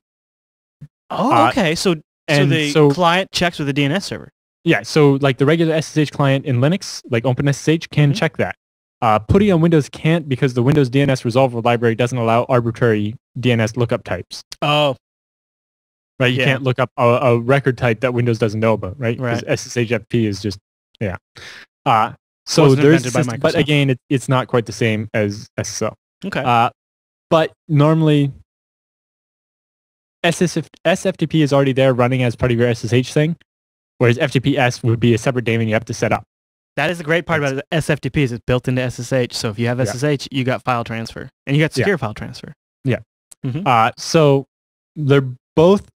Oh, okay. So the client checks with the DNS server. Yeah. So like the regular SSH client in Linux, like OpenSSH, can check that. PuTTY on Windows can't because the Windows DNS resolver library doesn't allow arbitrary DNS lookup types. Oh. Right, you can't look up a record type that Windows doesn't know about, right? Because SSHFP is just, so there's system, but again, it's not quite the same as SSL. Okay. But normally, SFTP is already there running as part of your SSH thing, whereas FTPS would be a separate daemon you have to set up. That is the great part about SFTP is it's built into SSH. So if you have SSH, you got file transfer, and you got secure file transfer. Yeah. So they're both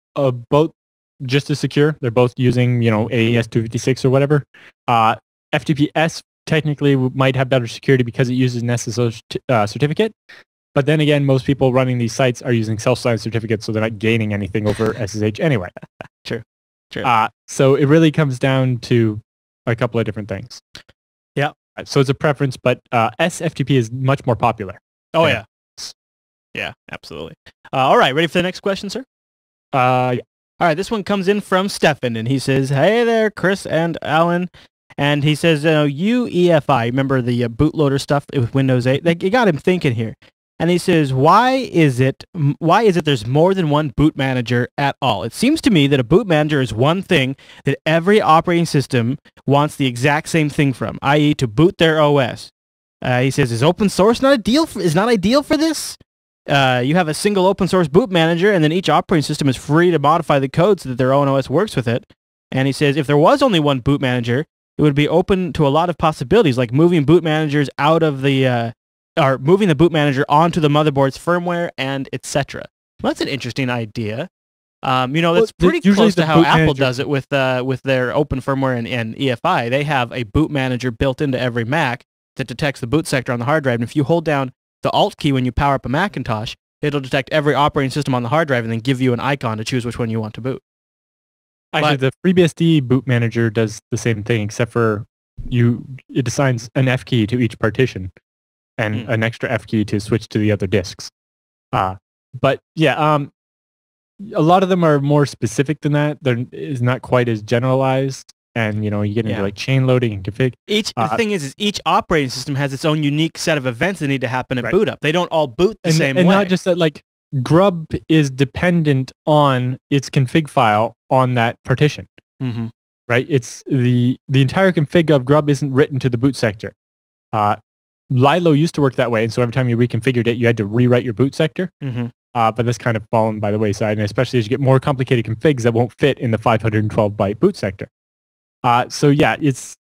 just as secure. They're both using, AES 256 or whatever. FTPS technically might have better security because it uses an SSL certificate. But then again, most people running these sites are using self-signed certificates, so they're not gaining anything over SSH anyway. True. So it really comes down to a couple of different things. Yeah. So it's a preference, but SFTP is much more popular. Oh, yeah. Yeah, absolutely. All right, ready for the next question, sir? Yeah. All right, this one comes in from Stefan, and he says, "Hey there, Chris and Alan." And he says, UEFI, remember the bootloader stuff with Windows 8? It got him thinking here. And he says, why is it there's more than one boot manager at all? It seems to me that a boot manager is one thing that every operating system wants the exact same thing from, i.e. to boot their OS. He says, is open source not ideal for this? You have a single open source boot manager, and then each operating system is free to modify the code so that their own OS works with it. And he says, if there was only one boot manager, it would be open to a lot of possibilities, like moving boot managers out of the, or moving the boot manager onto the motherboard's firmware, and etc. Well, that's an interesting idea. That's pretty close to how Apple does it with their open firmware and EFI. They have a boot manager built into every Mac that detects the boot sector on the hard drive, and if you hold down the Alt key when you power up a Macintosh, it'll detect every operating system on the hard drive and then give you an icon to choose which one you want to boot. Actually, the FreeBSD boot manager does the same thing, except for it assigns an F key to each partition and an extra F key to switch to the other disks. But yeah, a lot of them are more specific than that. They're is not quite as generalized. And, you get into like chain loading and config. The thing is each operating system has its own unique set of events that need to happen at boot up. They don't all boot the same way. And not just that, like, Grub is dependent on its config file on that partition. Right? It's the entire config of Grub isn't written to the boot sector. Lilo used to work that way, and so every time you reconfigured it, you had to rewrite your boot sector. But that's kind of fallen by the wayside, and especially as you get more complicated configs that won't fit in the 512-byte boot sector. So yeah, it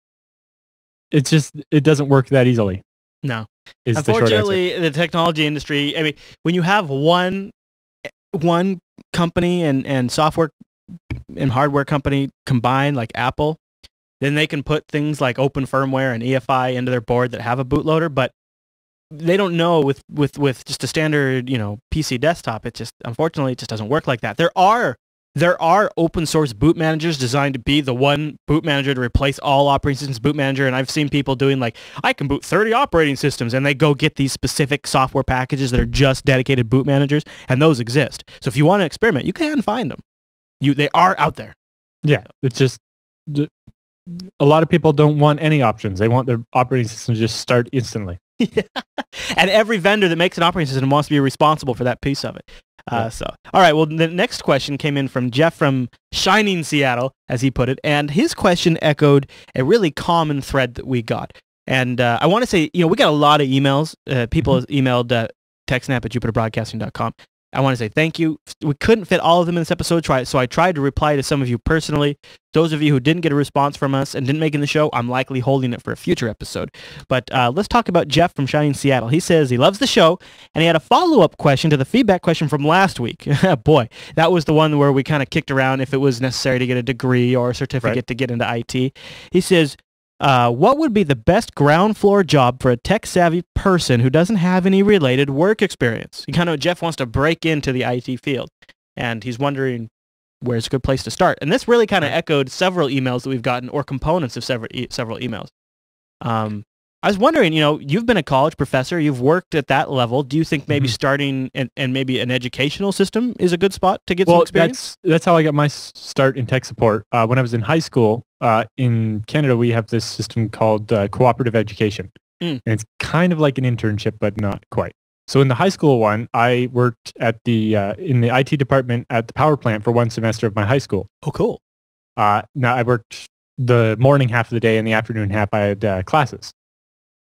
doesn't work that easily. No. Unfortunately, the technology industry, I mean, when you have one company and software and hardware company combined, like Apple, then they can put things like open firmware and EFI into their board that have a bootloader, but they don't know with just a standard, PC desktop, unfortunately, it just doesn't work like that. There are there are open source boot managers designed to be the one boot manager to replace all operating systems boot manager. And I've seen people doing like, I can boot 30 operating systems, and they go get these specific software packages that are just dedicated boot managers, and those exist. So if you want to experiment, you can find them. They are out there. Yeah, it's just a lot of people don't want any options. They want their operating system to just start instantly. Yeah. And every vendor that makes an operating system wants to be responsible for that piece of it. So, all right. Well, the next question came in from Jeff from Shining Seattle, as he put it, and his question echoed a really common thread that we got. And I want to say, we got a lot of emails. People emailed TechSNAP at jupiterbroadcasting.com. I want to say thank you. We couldn't fit all of them in this episode, so I tried to reply to some of you personally. Those of you who didn't get a response from us and didn't make it in the show, I'm likely holding it for a future episode. But let's talk about Jeff from Shining Seattle. He says he loves the show, and he had a follow-up question to the feedback question from last week. Boy, that was the one where we kind of kicked around if it was necessary to get a degree or a certificate to get into IT. He says, what would be the best ground floor job for a tech-savvy person who doesn't have any related work experience? Jeff wants to break into the IT field, and he's wondering where's a good place to start. And this really kind of echoed several emails that we've gotten, or components of several emails. I was wondering, you've been a college professor, you've worked at that level. Do you think maybe starting and maybe an educational system is a good spot to get some experience? That's how I got my start in tech support. When I was in high school, in Canada, we have this system called cooperative education. And it's kind of like an internship, but not quite. So in the high school one, I worked at in the IT department at the power plant for one semester of my high school. Oh, cool. Now I worked the morning half of the day and the afternoon half I had classes.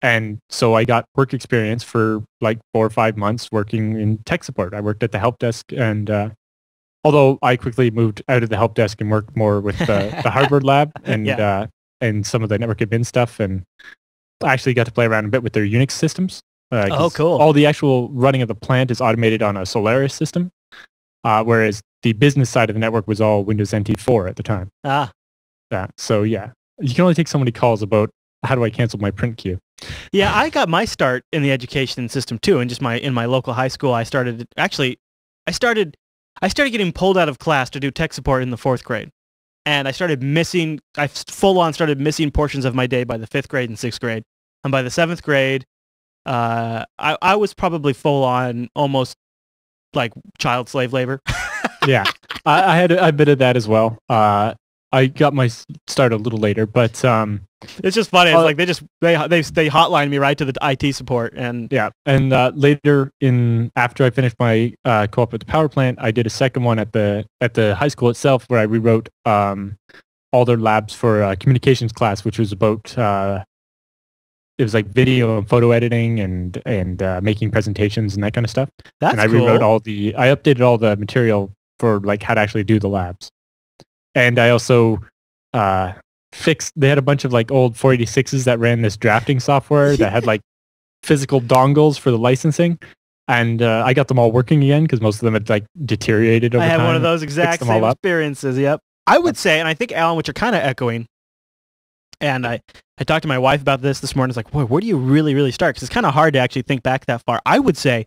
And so I got work experience for like 4 or 5 months working in tech support. I worked at the help desk, and although I quickly moved out of the help desk and worked more with the hardware lab and some of the network admin stuff, and I actually got to play around a bit with their Unix systems. Cool. All the actual running of the plant is automated on a Solaris system, whereas the business side of the network was all Windows NT 4 at the time. So yeah, you can only take so many calls about how do I cancel my print queue. Yeah, I got my start in the education system too, and just in my local high school. I started getting pulled out of class to do tech support in the 4th grade, and I full on started missing portions of my day by the 5th grade and 6th grade, and by the 7th grade, I was probably full on almost like child slave labor. Yeah, I had a bit of that as well. I got my start a little later, but it's just funny. It's like they hotline me right to the IT support, and later after I finished my co-op at the power plant, I did a second one at the high school itself, where I rewrote all their labs for a communications class, which was about it was like video and photo editing and making presentations and that kind of stuff. That's and I cool. rewrote I updated all the material for like how to actually do the labs. And I also they had a bunch of like old 486s that ran this drafting software that had like physical dongles for the licensing. And I got them all working again because most of them had like deteriorated over time. I had one of those exact same experiences, yep. I would say, and I think, Alan, what you're kind of echoing, and I talked to my wife about this morning. It's like, boy, where do you really, really start? Because it's kind of hard to actually think back that far. I would say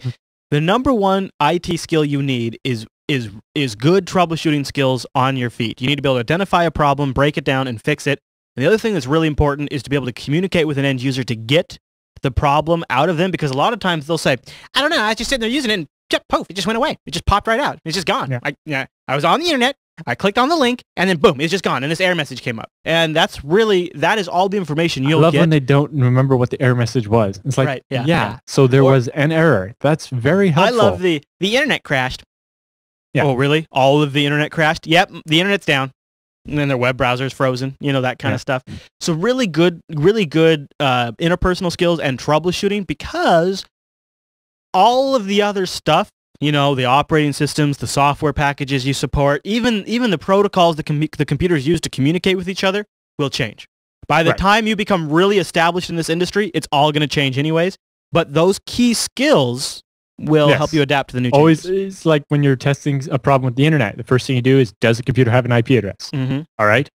the number one IT skill you need is good troubleshooting skills on your feet. You need to be able to identify a problem, break it down, and fix it. And the other thing that's really important is to be able to communicate with an end user to get the problem out of them, because a lot of times they'll say, I don't know, I was just sitting there using it and poof, it just went away. It just popped right out. It's just gone. Yeah. I was on the internet, I clicked on the link, and then boom, it's just gone, and this error message came up. And that is all the information you'll get. I love when they don't remember what the error message was. It's like, so there was an error. That's very helpful. I love the internet crashed. Yeah. Oh, really? All of the internet crashed? Yep, the internet's down. And then their web browser's frozen, that kind of stuff. So really good interpersonal skills and troubleshooting, because all of the other stuff, the operating systems, the software packages you support, even the protocols the computers use to communicate with each other will change. By the time you become really established in this industry, it's all going to change anyways. But those key skills will help you adapt to the new changes. Always, it's like when you're testing a problem with the internet. The first thing you do is, does the computer have an IP address? Mm-hmm. All right.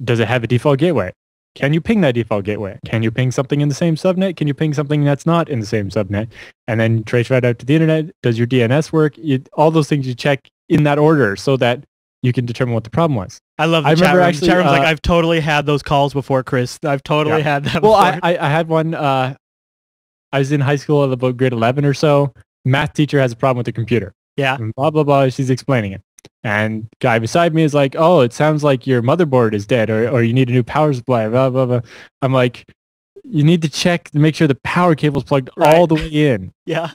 Does it have a default gateway? Can you ping that default gateway? Can you ping something in the same subnet? Can you ping something that's not in the same subnet? And then trace right out to the internet. Does your DNS work? All those things you check in that order, so that you can determine what the problem was. I love the chat room. Chat room's like, I've totally had those calls before, Chris. I've totally had that before. Well, I had one. I was in high school at about grade 11 or so. Math teacher has a problem with the computer. Yeah. And blah, blah, blah. She's explaining it. And guy beside me is like, oh, it sounds like your motherboard is dead or you need a new power supply, blah, blah, blah. I'm like, you need to check to make sure the power cable's plugged all the way in. Yeah.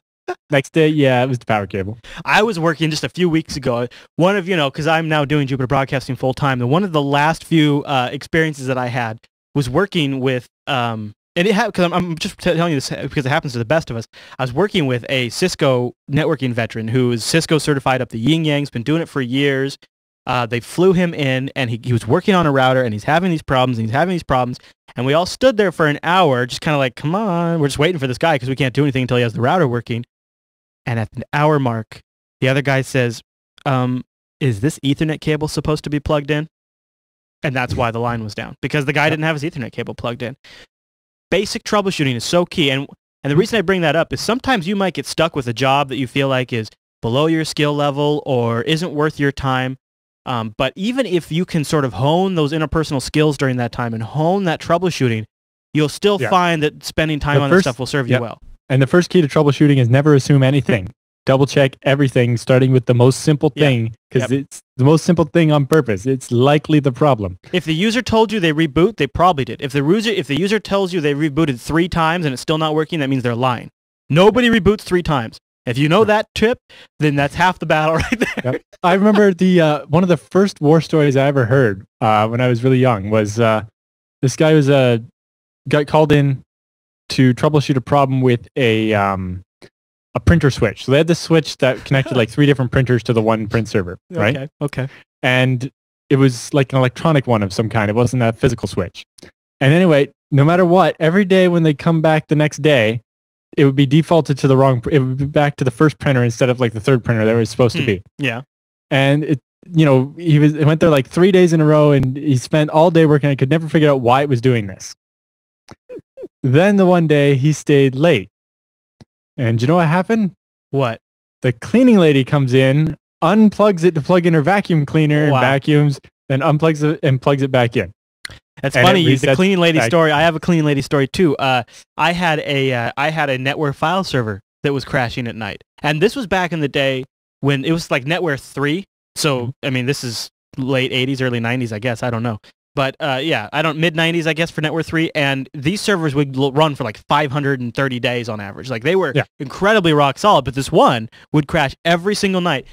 Next day, it was the power cable. I was working just a few weeks ago. One of, because I'm now doing Jupiter Broadcasting full time. And one of the last few experiences that I had was working with, and it because I'm just telling you this because it happens to the best of us. I was working with a Cisco networking veteran who is Cisco certified up the yin yang. Has been doing it for years. They flew him in, and he was working on a router, and he's having these problems, and we all stood there for an hour, just kind of like, come on, we're just waiting for this guy because we can't do anything until he has the router working. And at the hour mark, the other guy says, is this Ethernet cable supposed to be plugged in? And that's why the line was down, because the guy didn't have his Ethernet cable plugged in. Basic troubleshooting is so key. And the reason I bring that up is sometimes you might get stuck with a job that you feel like is below your skill level or isn't worth your time. But even if you can sort of hone those interpersonal skills during that time and hone that troubleshooting, you'll still find that spending time on that stuff will serve you well. And the first key to troubleshooting is never assume anything. Double check everything, starting with the most simple thing, because it's the most simple thing on purpose. It's likely the problem. If the user told you they reboot, they probably did. If the user tells you they rebooted 3 times and it's still not working, that means they're lying. Nobody reboots 3 times. If you know that tip, then that's half the battle right there. Yep. I remember the one of the first war stories I ever heard when I was really young was this guy got called in to troubleshoot a problem with a printer switch. So they had this switch that connected like 3 different printers to the one print server, right? Okay. And it was like an electronic one of some kind. It wasn't a physical switch. And anyway, no matter what, every day when they come back the next day, it would be defaulted to the wrong. It would be back to the first printer instead of like the third printer that it was supposed to be. Yeah. And he went there like 3 days in a row, and he spent all day working. I could never figure out why it was doing this. Then the one day he stayed late. And you know what happened? What? The cleaning lady comes in, unplugs it to plug in her vacuum cleaner, and vacuums, then unplugs it and plugs it back in. That's funny. The cleaning lady story. I have a cleaning lady story too. I had a network file server that was crashing at night, and this was back in the day when it was like NetWare 3. So I mean, this is late 80s, early 90s, I guess. I don't know. But mid 90s, I guess, for NetWare 3, and these servers would run for like 530 days on average. Like they were incredibly rock solid, but this one would crash every single night.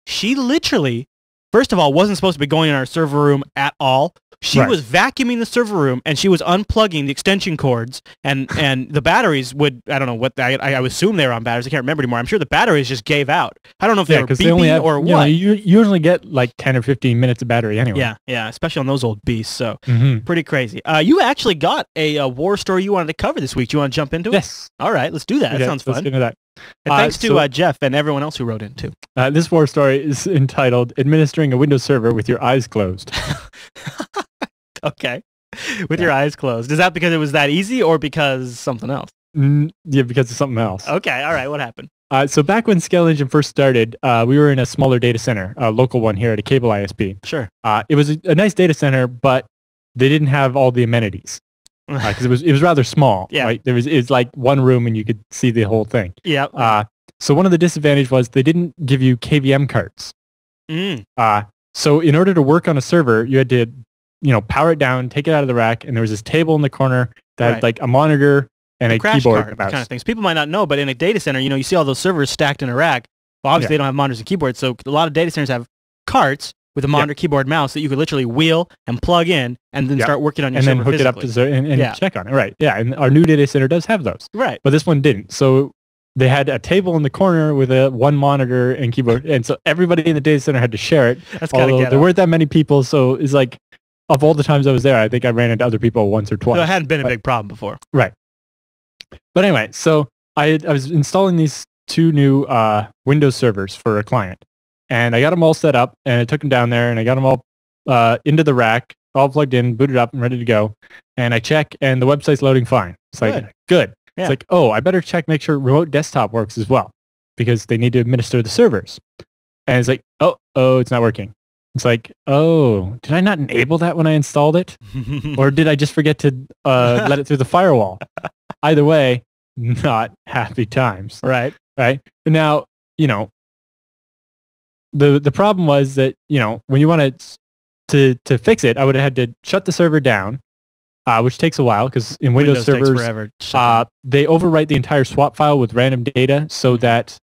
She literally, first of all, wasn't supposed to be going in our server room at all. She was vacuuming the server room, and she was unplugging the extension cords, and the batteries would, I don't know what, I assume they were on batteries. I can't remember anymore. I'm sure the batteries just gave out. I don't know if they were beeping or what. You usually get like 10 or 15 minutes of battery anyway. Yeah, especially on those old beasts. So pretty crazy. You actually got a war story you wanted to cover this week. Do you want to jump into it? Yes. All right, let's do that. That sounds fun. Let's get into that. And thanks to Jeff and everyone else who wrote in too. This war story is entitled "Administering a Windows Server with Your Eyes Closed." Okay. With your eyes closed. Is that because it was that easy or because something else? Yeah, because of something else. Okay. All right. What happened? So back when Scale Engine first started, we were in a smaller data center, a local one here at a cable ISP. Sure. It was a nice data center, but they didn't have all the amenities because it was rather small. Yeah. Right? It's like one room and you could see the whole thing. Yeah. So one of the disadvantages was they didn't give you KVM cards. So in order to work on a server, you had to power it down, take it out of the rack, and there was this table in the corner that had like a monitor and a keyboard and mouse. Kind of things. People might not know, but in a data center, you see all those servers stacked in a rack. Well, obviously they don't have monitors and keyboards, so a lot of data centers have carts with a monitor, keyboard, mouse that you could literally wheel and plug in and then start working on your server and then hook physically. it up and check on it. Right. Yeah, and our new data center does have those. Right. But this one didn't. So they had a table in the corner with one monitor and keyboard, and so everybody in the data center had to share it. That's kind of ghetto. There weren't that many people, so it's like, of all the times I was there, I think I ran into other people once or twice. So it hadn't been a big problem before. Right. But anyway, so I was installing these 2 new Windows servers for a client. And I got them all set up, and I took them down there, and I got them all into the rack, all plugged in, booted up, and ready to go. And I check, and the website's loading fine. It's like, good. Yeah. It's like, oh, I better make sure remote desktop works as well, because they need to administer the servers. And it's like, oh, it's not working. It's like, oh, did I not enable that when I installed it? Or did I just forget to let it through the firewall? Either way, not happy times. Right. Right. And now, the problem was that, when you wanted to fix it, I would have had to shut the server down, which takes a while because in Windows takes servers, forever. they overwrite the entire swap file with random data so that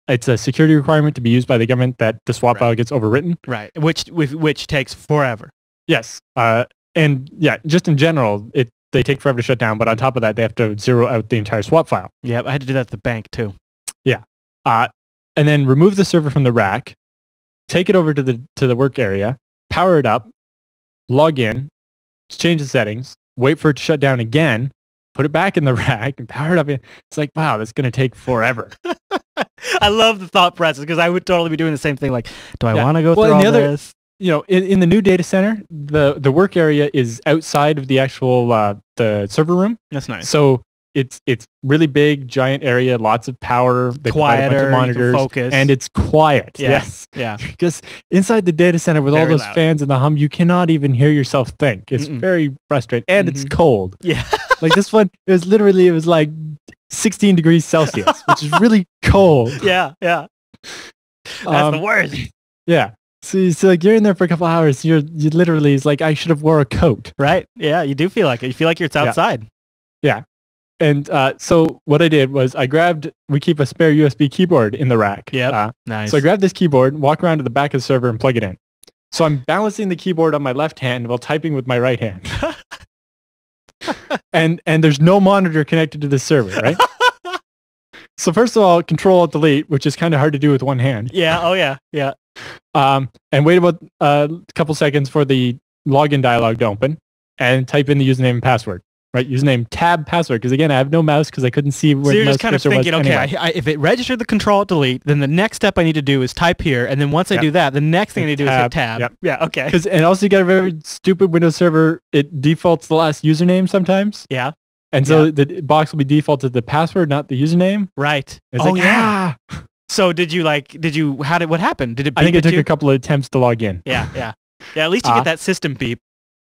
it's a security requirement to be used by the government that the swap file gets overwritten. Right. Which takes forever. Yes. And yeah, just in general, they take forever to shut down. But on top of that, they have to zero out the entire swap file. Yeah, I had to do that at the bank too. Yeah. And then remove the server from the rack, take it over to the work area, power it up, log in, change the settings, wait for it to shut down again, put it back in the rack, and power it up. It's like, wow, that's going to take forever. I love the thought process because I would totally be doing the same thing. Like, do I want to go through all this? In the new data center, the work area is outside of the actual the server room. That's nice. So it's really big, giant area, lots of power, quieter, a bunch of monitors, focus. and it's quiet. Yes. Yeah. Because inside the data center with all those fans and the hum, you cannot even hear yourself think. It's very frustrating, and it's cold. Yeah. Like this one, it was like 16 degrees Celsius, which is really cold. Yeah. That's the worst. Yeah. So like you're in there for a couple hours. You literally is like, I should have wore a coat. Right. Yeah. You do feel like it. You feel like you're outside. Yeah. And so what I did was we keep a spare USB keyboard in the rack. Yeah. Nice. So I grabbed this keyboard, walk around to the back of the server and plug it in. So I'm balancing the keyboard on my left hand while typing with my right hand. and there's no monitor connected to the server, right? So first of all, Control-Alt-Delete, which is kind of hard to do with one hand. Yeah. Oh yeah. Yeah. And wait about a couple seconds for the login dialog to open and type in the username and password. Right, username, tab, password. Because again, I have no mouse because I couldn't see where the mouse cursor was. So you're just kind of thinking, okay, anyway. If it registered the Control-Delete, then the next step I need to do is type here, and then once I do that, the next thing I need to do is hit tab. Yep. Yeah, okay. And also you got a very stupid Windows server. It defaults the last username sometimes. Yeah. And so the box will be defaulted to the password, not the username. Right. It's yeah. So what happened? Did it beep? I think it took a couple of attempts to log in. Yeah. At least you get that system beep.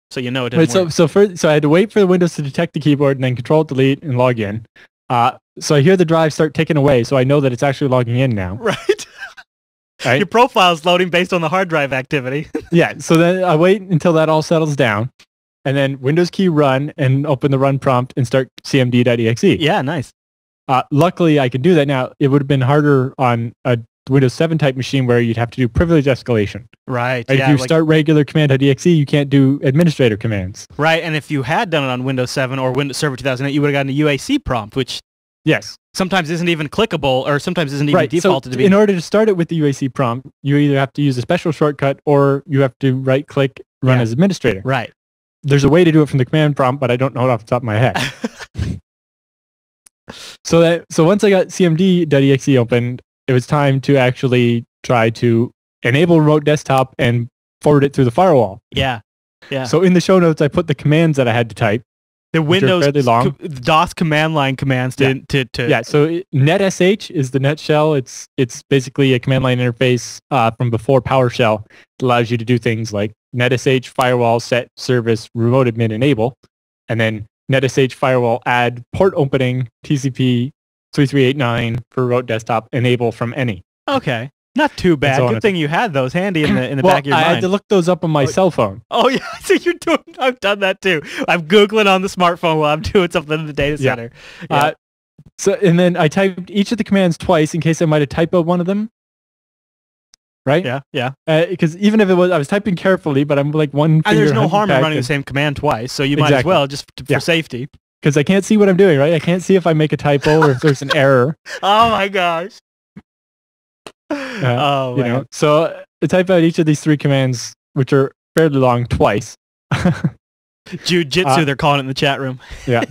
So you know it didn't work. So I had to wait for the Windows to detect the keyboard and then Control-Delete and log in. So I hear the drive start ticking away, so I know that it's actually logging in now. Right. Your profile's loading based on the hard drive activity. Yeah. So then I wait until that all settles down, and then Windows key run and open the run prompt and start cmd.exe. Yeah, nice. Luckily, I can do that now. It would have been harder on a Windows 7 type machine where you'd have to do privilege escalation. Right. If you start regular command.exe, you can't do administrator commands. Right. And if you had done it on Windows 7 or Windows Server 2008, you would have gotten a UAC prompt, which sometimes isn't even clickable or sometimes isn't even defaulted to be. In order to start it with the UAC prompt, you either have to use a special shortcut or you have to right click run as administrator. Right. There's a way to do it from the command prompt, but I don't know it off the top of my head. So once I got cmd.exe opened, it was time to actually try to enable remote desktop and forward it through the firewall. Yeah. So in the show notes, I put the commands that I had to type. The Windows DOS command line commands to Yeah, so netsh is the net shell. It's basically a command line interface from before PowerShell. It allows you to do things like netsh firewall set service remote admin enable, and then netsh firewall add port opening TCP 3389 for remote desktop enable from any. Okay. Not too bad. Good thing you had those handy in the back of your mind. I had to look those up on my cell phone. Oh yeah, so I've done that too. I'm Googling on the smartphone while I'm doing something in the data center. Yeah. And then I typed each of the commands twice in case I might have typoed one of them. Right? Yeah. Because even if I was typing carefully, but I'm like one finger. And there's no harm in running the same command twice, so you might as well just for safety. Because I can't see what I'm doing, right? I can't see if I make a typo or if there's an error. Oh my gosh. So I type out each of these three commands, which are fairly long, twice. Jiu-jitsu, they're calling it in the chat room. Yeah.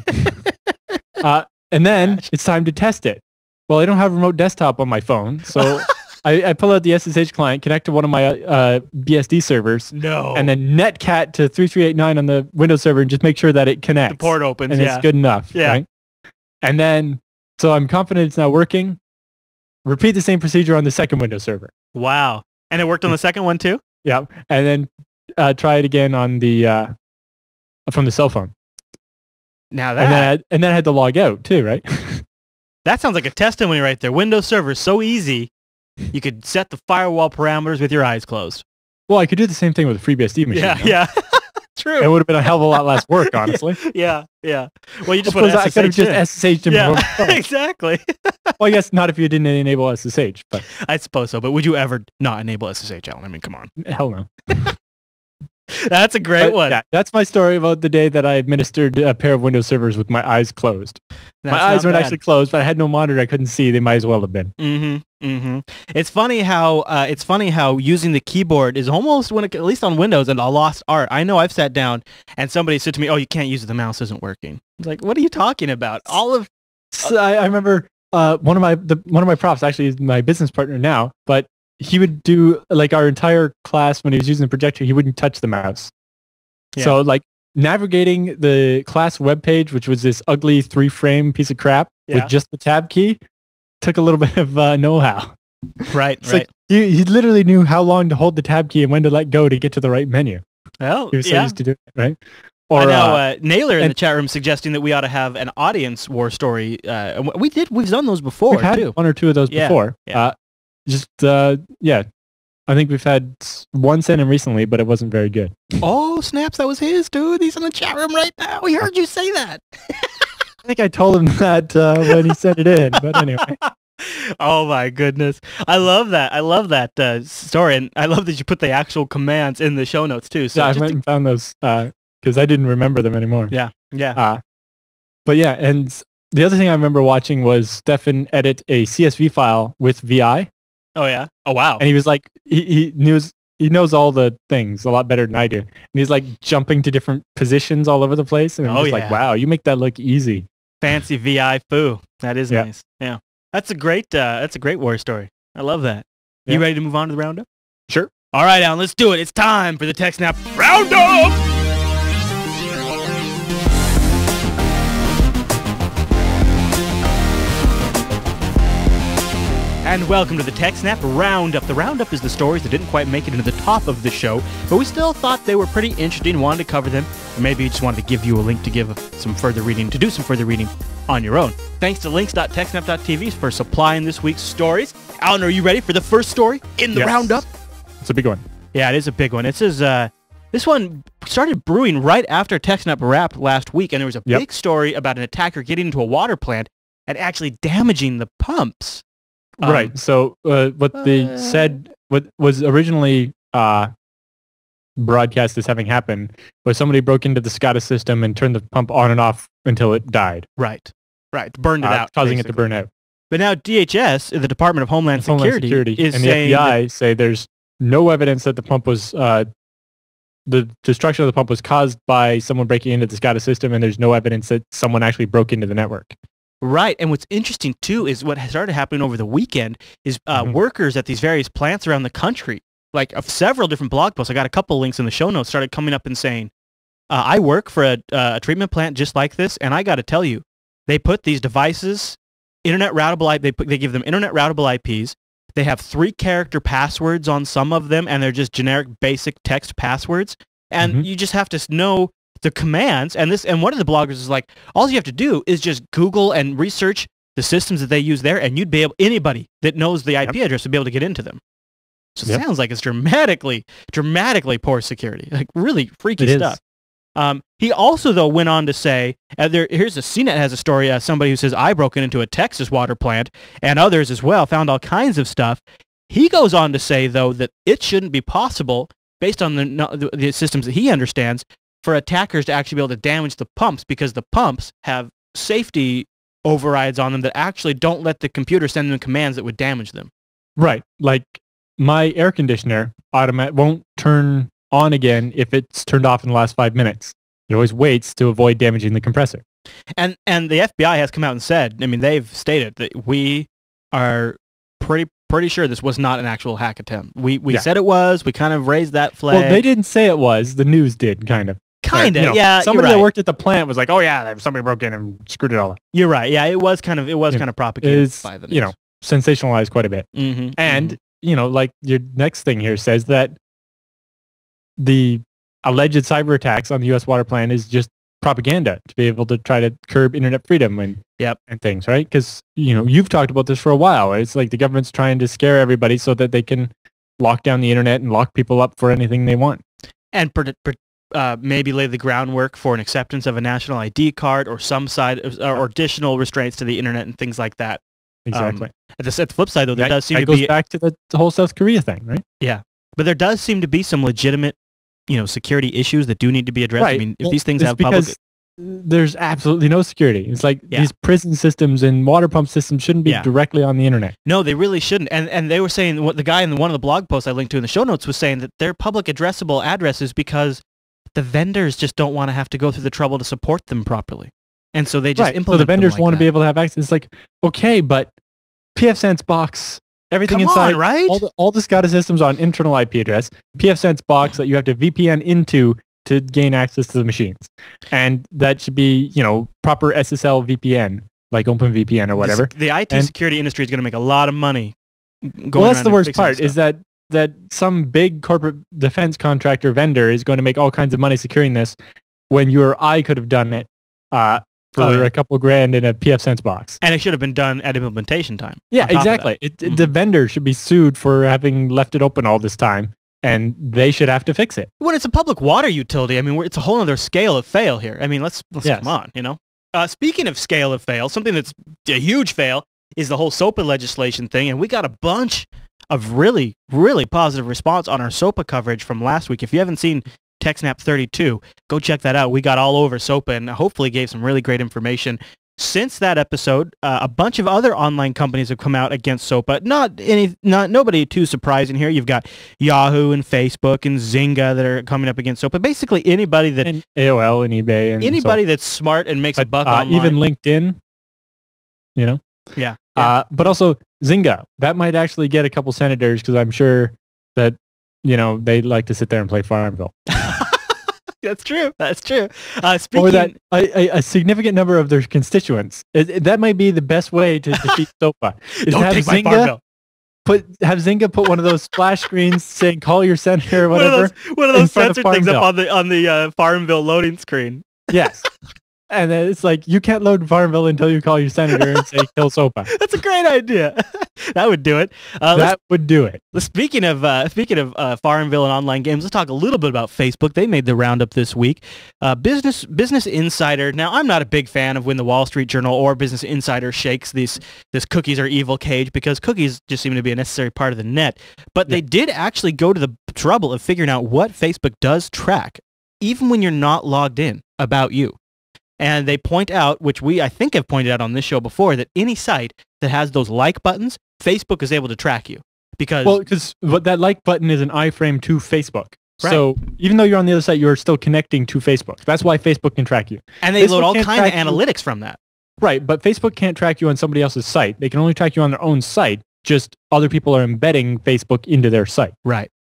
And then it's time to test it. Well, I don't have remote desktop on my phone, so I pull out the SSH client, connect to one of my BSD servers, and then netcat to 3389 on the Windows server and just make sure that it connects. The port opens, and it's good enough. Yeah. Right? And then, so I'm confident it's now working. Repeat the same procedure on the second Windows server. Wow. And it worked on the second one too? Yeah, and then try it again on the from the cell phone. Now that And then I had to log out too, right? that sounds like a testimony right there. Windows Server is so easy. You could set the firewall parameters with your eyes closed. Well, I could do the same thing with a FreeBSD machine. Yeah, no? yeah. True. It would have been a hell of a lot less work, honestly. Yeah. Well, you just I want to suppose I could have just SSH'd him. Yeah, exactly. Well, I guess not if you didn't enable SSH, but I suppose so. But would you ever not enable SSH, Alan? I mean, come on. hell no. That's a great one. Yeah, that's my story about the day that I administered a pair of Windows servers with my eyes closed. That's my eyes not weren't bad. actually closed, but I had no monitor. I couldn't see. They might as well have been. It's funny how using the keyboard is almost at least on Windows and a lost art. I know I've sat down and somebody said to me, "Oh, you can't use it. The mouse isn't working." It's like, what are you talking about? So I remember one of my profs actually is my business partner now, but he would do like our entire class when he was using the projector. He wouldn't touch the mouse. Yeah. So like navigating the class webpage, which was this ugly 3-frame piece of crap with just the tab key, took a little bit of know-how. Right. Like he literally knew how long to hold the tab key and when to let go to get to the right menu. Well, He was so used to doing it, right? Or I know Naylor in the chat room suggesting that we ought to have an audience war story. We've done those before. We've had too. one or two of those before. Yeah. I think we've had one sent in recently, but it wasn't very good. Oh, snaps, that was his, dude. He's in the chat room right now. We heard you say that. I think I told him that when he sent it in, but anyway. Oh my goodness. I love that. I love that story, and I love that you put the actual commands in the show notes too. So yeah, I went and found those because I didn't remember them anymore. Yeah. But yeah, and the other thing I remember watching was Stefan edit a CSV file with VI. Oh yeah. Oh wow. And he was like, he knows all the things a lot better than I do. And he's like jumping to different positions all over the place. And I'm just like, wow, you make that look easy. Fancy VI foo. That is nice. Yeah. That's a great war story. I love that. Yeah. You ready to move on to the roundup? Sure. All right, Alan, let's do it. It's time for the TechSNAP roundup. And welcome to the TechSNAP Roundup. The Roundup is the stories that didn't quite make it into the top of the show, but we still thought they were pretty interesting and wanted to cover them. Or maybe you just wanted to give you a link to give some further reading, to do some further reading on your own. Thanks to links.techsnap.tv for supplying this week's stories. Alan, are you ready for the first story in the Roundup? It's a big one. Yeah, it is a big one. It says, this one started brewing right after TechSNAP wrapped last week, and there was a big story about an attacker getting into a water plant and actually damaging the pumps. Right. So what they said, what was originally broadcast as having happened, was somebody broke into the SCADA system and turned the pump on and off until it died. Right. Burned it out. Causing it to burn out. But now DHS, the Department of Homeland Security, is and saying the FBI say there's no evidence that the pump was, the destruction of the pump was caused by someone breaking into the SCADA system, and there's no evidence that someone actually broke into the network. Right, and what's interesting too is what started happening over the weekend is workers at these various plants around the country, like of several different blog posts. I got a couple links in the show notes. Started coming up and saying, "I work for a treatment plant just like this, and I got to tell you, they put these devices, internet routable. They give them internet routable IPs. They have 3-character passwords on some of them, and they're just generic basic text passwords. And you just have to know the commands, and one of the bloggers is like, all you have to do is just Google and research the systems that they use there, and you'd be able, anybody that knows the IP address would be able to get into them. So it sounds like it's dramatically poor security, like really freaky stuff. He also though went on to say, here's a CNET has a story, somebody who says, I broke into a Texas water plant, and others as well, found all kinds of stuff. He goes on to say though that it shouldn't be possible, based on the systems that he understands, for attackers to actually be able to damage the pumps, because the pumps have safety overrides on them that actually don't let the computer send them commands that would damage them. Right. Like my air conditioner won't turn on again if it's turned off in the last 5 minutes. It always waits to avoid damaging the compressor. And the FBI has come out and said, I mean, they've stated that we are pretty sure this was not an actual hack attempt. We said it was. We kind of raised that flag. Well, they didn't say it was. The news did, kind of. Yeah. Somebody that worked at the plant was like, "Oh yeah, somebody broke in and screwed it all up." You're right. Yeah, it was kind of propagated by the news. Sensationalized quite a bit. And like your next thing here says that the alleged cyber attacks on the U.S. water plan is just propaganda to be able to try to curb internet freedom and things, right? Because you've talked about this for a while. It's like the government's trying to scare everybody so that they can lock down the internet and lock people up for anything they want, and maybe lay the groundwork for an acceptance of a national ID card or some side or additional restraints to the internet and things like that. Exactly. At the flip side, though, there does seem to be... That goes back to the whole South Korea thing, right? Yeah. But there does seem to be some legitimate, security issues that do need to be addressed. Right. I mean, if these things have public... There's absolutely no security. It's like these prison systems and water pump systems shouldn't be directly on the internet. No, they really shouldn't. And they were saying, what the guy in one of the blog posts I linked to in the show notes was saying that they're public addressable addresses because the vendors just don't want to have to go through the trouble to support them properly. And so they just implement So the vendors them like want to that. be able to have access. It's like, okay, but PFSense box, everything inside, right? all the SCADA systems on internal IP address, PFSense box that you have to VPN into to gain access to the machines. And that should be, proper SSL VPN, like OpenVPN or whatever. The IT security industry is going to make a lot of money. Well, that's the worst part, is that some big corporate defense contractor vendor is going to make all kinds of money securing this when you or I could have done it for a couple grand in a PFSense box. And it should have been done at implementation time. Yeah, exactly. The vendor should be sued for having left it open all this time, and they should have to fix it. When it's a public water utility, I mean, it's a whole other scale of fail here. I mean, let's come on, Speaking of scale of fail, something that's a huge fail is the whole SOPA legislation thing, and we got a bunch of really, really positive response on our SOPA coverage from last week. If you haven't seen TechSNAP 32, go check that out. We got all over SOPA and hopefully gave some really great information. Since that episode, a bunch of other online companies have come out against SOPA. Nobody too surprising here. You've got Yahoo and Facebook and Zynga that are coming up against SOPA. Basically anybody that... And AOL and eBay. And anybody that's smart and makes a buck online. Even LinkedIn, Yeah. But also Zynga. That might actually get a couple senators because I'm sure that, they like to sit there and play Farmville. That's true. Or that a significant number of their constituents. That might be the best way to defeat SOPA. Don't take my Farmville. Have Zynga put one of those splash screens saying "Call your senator" or whatever. One of those censored things up on the Farmville loading screen. Yes. And then it's like, you can't load Farmville until you call your senator and say, kill SOPA. That's a great idea. That would do it. That would do it. Speaking of Farmville and online games, let's talk a little bit about Facebook. They made the roundup this week. Business Insider. Now, I'm not a big fan of when the Wall Street Journal or Business Insider shakes this cookies are evil cage, because cookies just seem to be a necessary part of the net. But they did actually go to the trouble of figuring out what Facebook does track, even when you're not logged in, about you. And they point out, which I think have pointed out on this show before, that any site that has those like buttons, Facebook is able to track you. Because that like button is an iframe to Facebook. Right. So even though you're on the other site, you're still connecting to Facebook. That's why Facebook can track you. And they load all kinds of analytics from that. Right, but Facebook can't track you on somebody else's site. They can only track you on their own site. Just other people are embedding Facebook into their site. Right.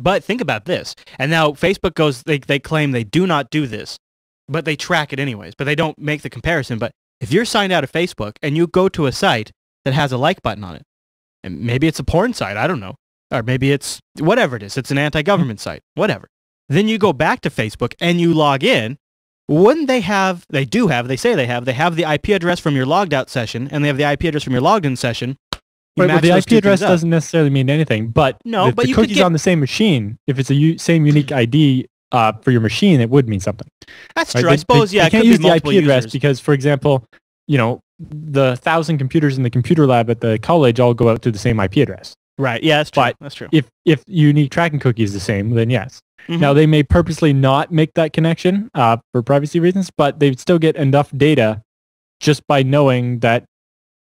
But think about this. And now Facebook goes, they claim they do not do this, but they track it anyways. But they don't make the comparison. But if you're signed out of Facebook and you go to a site that has a like button on it, and maybe it's a porn site, I don't know, or maybe it's whatever it is, it's an anti-government site, whatever. Then you go back to Facebook and you log in. Wouldn't they have the IP address from your logged out session, and they have the IP address from your logged in session. Right, well, the IP address doesn't necessarily mean anything, but if the cookie's on the same machine, if it's a same unique ID for your machine, it would mean something. That's true. I suppose, they can't use the IP address because, for example, the 1,000 computers in the computer lab at the college all go out to the same IP address. Right. Yeah, that's true. But that's true. If unique tracking cookie is the same, then yes. Mm-hmm. Now, they may purposely not make that connection for privacy reasons, but they still get enough data just by knowing that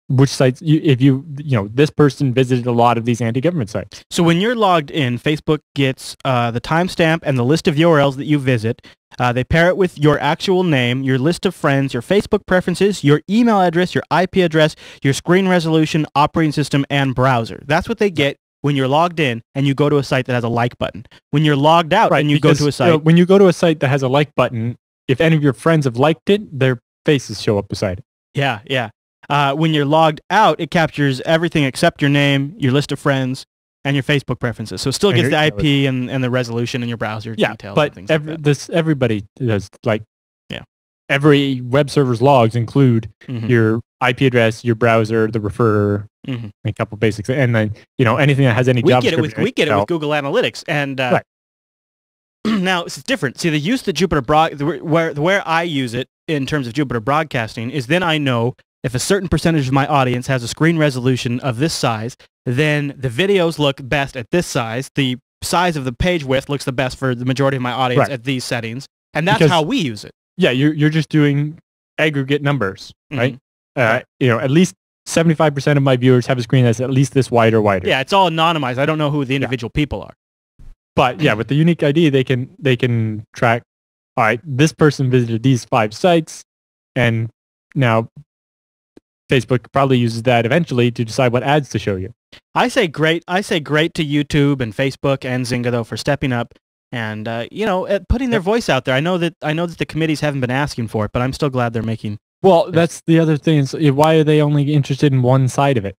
which sites, this person visited a lot of these anti-government sites. So when you're logged in, Facebook gets the timestamp and the list of URLs that you visit. They pair it with your actual name, your list of friends, your Facebook preferences, your email address, your IP address, your screen resolution, operating system, and browser. That's what they get when you're logged in and you go to a site that has a like button. When you're logged out and you go to a site... when you go to a site that has a like button, if any of your friends have liked it, their faces show up beside it. Yeah. When you're logged out, it captures everything except your name, your list of friends, And your Facebook preferences. So it still And gets your the email IP and the resolution in your browser details but and things like that. everybody does, like, Yeah. every web server's logs include Mhm. your IP address, your browser, the referrer, Mhm. a couple basics, and then anything that has any We JavaScript. get it with Google Analytics, and Right. now it's different. See, the use that where I use it in terms of Jupiter Broadcasting is then I know if a certain percentage of my audience has a screen resolution of this size, then the videos look best at this size. The size of the page width looks the best for the majority of my audience Right. at these settings, and that's Because- how we use it. Yeah, you're just doing aggregate numbers, right? Right. At least 75% of my viewers have a screen that's at least this wide or wider. Yeah, it's all anonymized. I don't know who the individual people are. But yeah, with the unique ID, they can track. All right, this person visited these 5 sites, and now Facebook probably uses that eventually to decide what ads to show you. I say great to YouTube and Facebook and Zynga though for stepping up and putting their voice out there. I know that the committees haven't been asking for it, but I'm still glad they're making. Well, that's the other thing. Is why are they only interested in one side of it?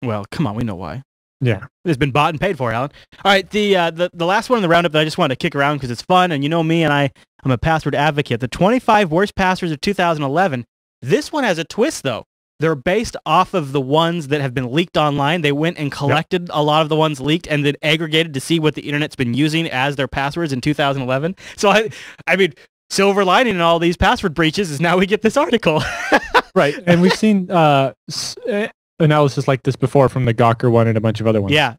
Well, come on, we know why. Yeah, It's been bought and paid for, Alan. All right, the last one in the roundup that I just wanted to kick around because it's fun, and you know me, and I'm a password advocate. The 25 worst passwords of 2011. This one has a twist, though. They're based off of the ones that have been leaked online. They went and collected a lot of the ones leaked and then aggregated to see what the internet's been using as their passwords in 2011. So I mean, silver lining in all these password breaches is now we get this article. right. And we've seen analysis like this before from the Gawker one and a bunch of other ones. Yeah.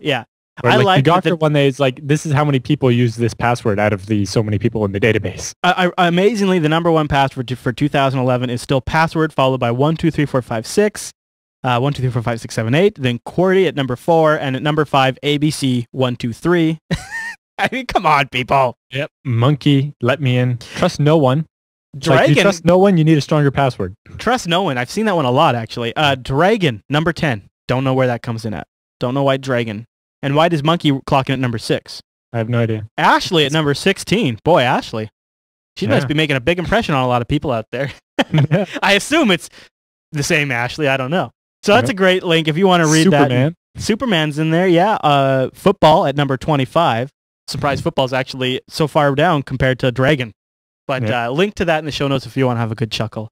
Where, I like the Gawker one. Is like, this is how many people use this password out of the so many people in the database. Amazingly, the number one password for 2011 is still password followed by 1234556, 1234567 then QWERTY at number 4, and at number 5 ABC123. I mean, come on, people. Yep. Monkey, let me in. Trust no one. Dragon. Like, you trust no one. You need a stronger password. Trust no one. I've seen that one a lot actually. Dragon number 10. Don't know where that comes in at. Don't know why Dragon. And why does Monkey clock in at number 6? I have no idea. Ashley at number 16. Boy, Ashley. She must be making a big impression on a lot of people out there. I assume it's the same Ashley. I don't know. So that's a great link if you want to read that. Superman's in there, yeah. Football at number 25. Surprise, football's actually so far down compared to Dragon. But link to that in the show notes if you want to have a good chuckle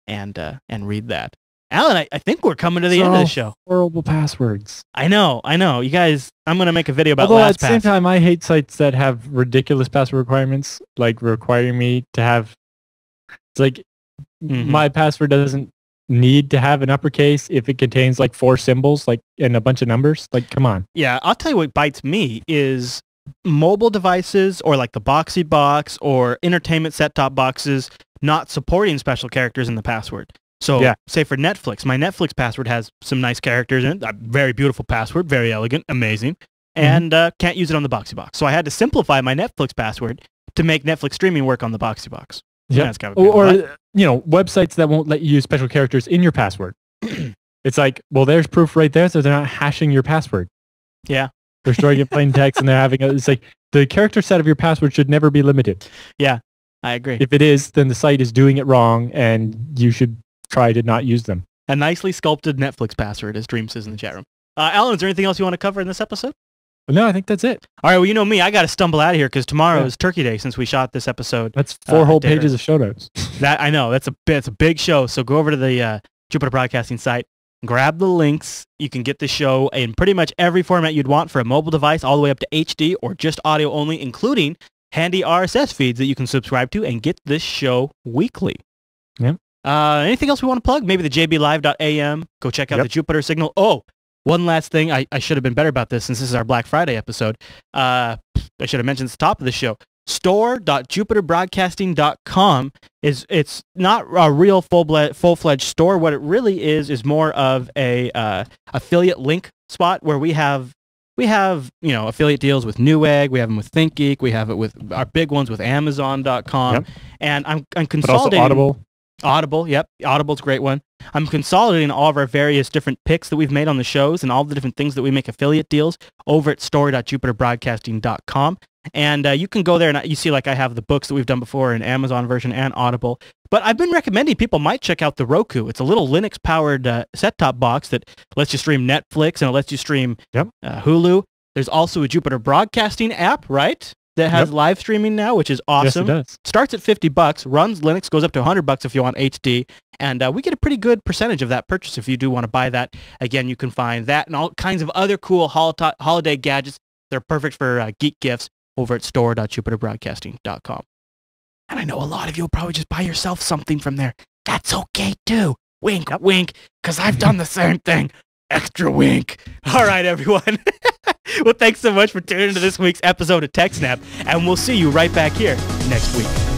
and read that. Alan, I think we're coming to the end of the show. Horrible passwords. I know. You guys, I'm going to make a video about Although at the LastPass. same time, I hate sites that have ridiculous password requirements, like requiring me to have... It's like, my password doesn't need to have an uppercase if it contains like 4 symbols, like, and a bunch of numbers. Like, come on. Yeah, I'll tell you what bites me is mobile devices or like the Boxy Box or entertainment set-top boxes not supporting special characters in the password. So say for Netflix, my Netflix password has some nice characters in it, a very beautiful password, very elegant, amazing, and can't use it on the Boxy Box. So I had to simplify my Netflix password to make Netflix streaming work on the Boxy Box. Yeah, or websites that won't let you use special characters in your password. It's like, well, there's proof right there, so they're not hashing your password. Yeah. They're storing it in plain text, and they're having it's like the character set of your password should never be limited. Yeah, I agree. If it is, then the site is doing it wrong, and you should try to not use them. A nicely sculpted Netflix password, as Dream says in the chat room. Alan, is there anything else you want to cover in this episode? No, I think that's it. All right, well, you know me. I got to stumble out of here because tomorrow is Turkey Day since we shot this episode. That's 4 whole pages of show notes. That I know. That's a big show. So go over to the Jupiter Broadcasting site, grab the links. You can get the show in pretty much every format you'd want for a mobile device, all the way up to HD or just audio only, including handy RSS feeds that you can subscribe to and get this show weekly. Yep. Anything else we want to plug? Maybe the jblive.am. Go check out the Jupiter signal. Oh, one last thing. I should have been better about this since this is our Black Friday episode. I should have mentioned at the top of the show. Store.jupiterbroadcasting.com it's not a real full-fledged store. What it really is more of a affiliate link spot where we have affiliate deals with Newegg, we have them with ThinkGeek, we have it with our big ones with Amazon.com, and I'm consolidating. But also Audible, yep. Audible's a great one. I'm consolidating all of our various different picks that we've made on the shows and all the different things that we make affiliate deals over at store.jupiterbroadcasting.com. And you can go there and you see like I have the books that we've done before in Amazon version and Audible. But I've been recommending people might check out the Roku. It's a little Linux-powered set-top box that lets you stream Netflix and it lets you stream Hulu. There's also a Jupiter Broadcasting app, right? That has live streaming now, which is awesome. Yes, it does. Starts at $50, runs Linux, goes up to $100 if you want HD, and we get a pretty good percentage of that purchase if you do want to buy that. Again, you can find that and all kinds of other cool holiday gadgets. They're perfect for geek gifts over at store.jupiterbroadcasting.com. And I know a lot of you will probably just buy yourself something from there. That's okay too. Wink, wink, because I've done the same thing. Extra wink. All right, everyone. Well, thanks so much for tuning into this week's episode of TechSNAP, and we'll see you right back here next week.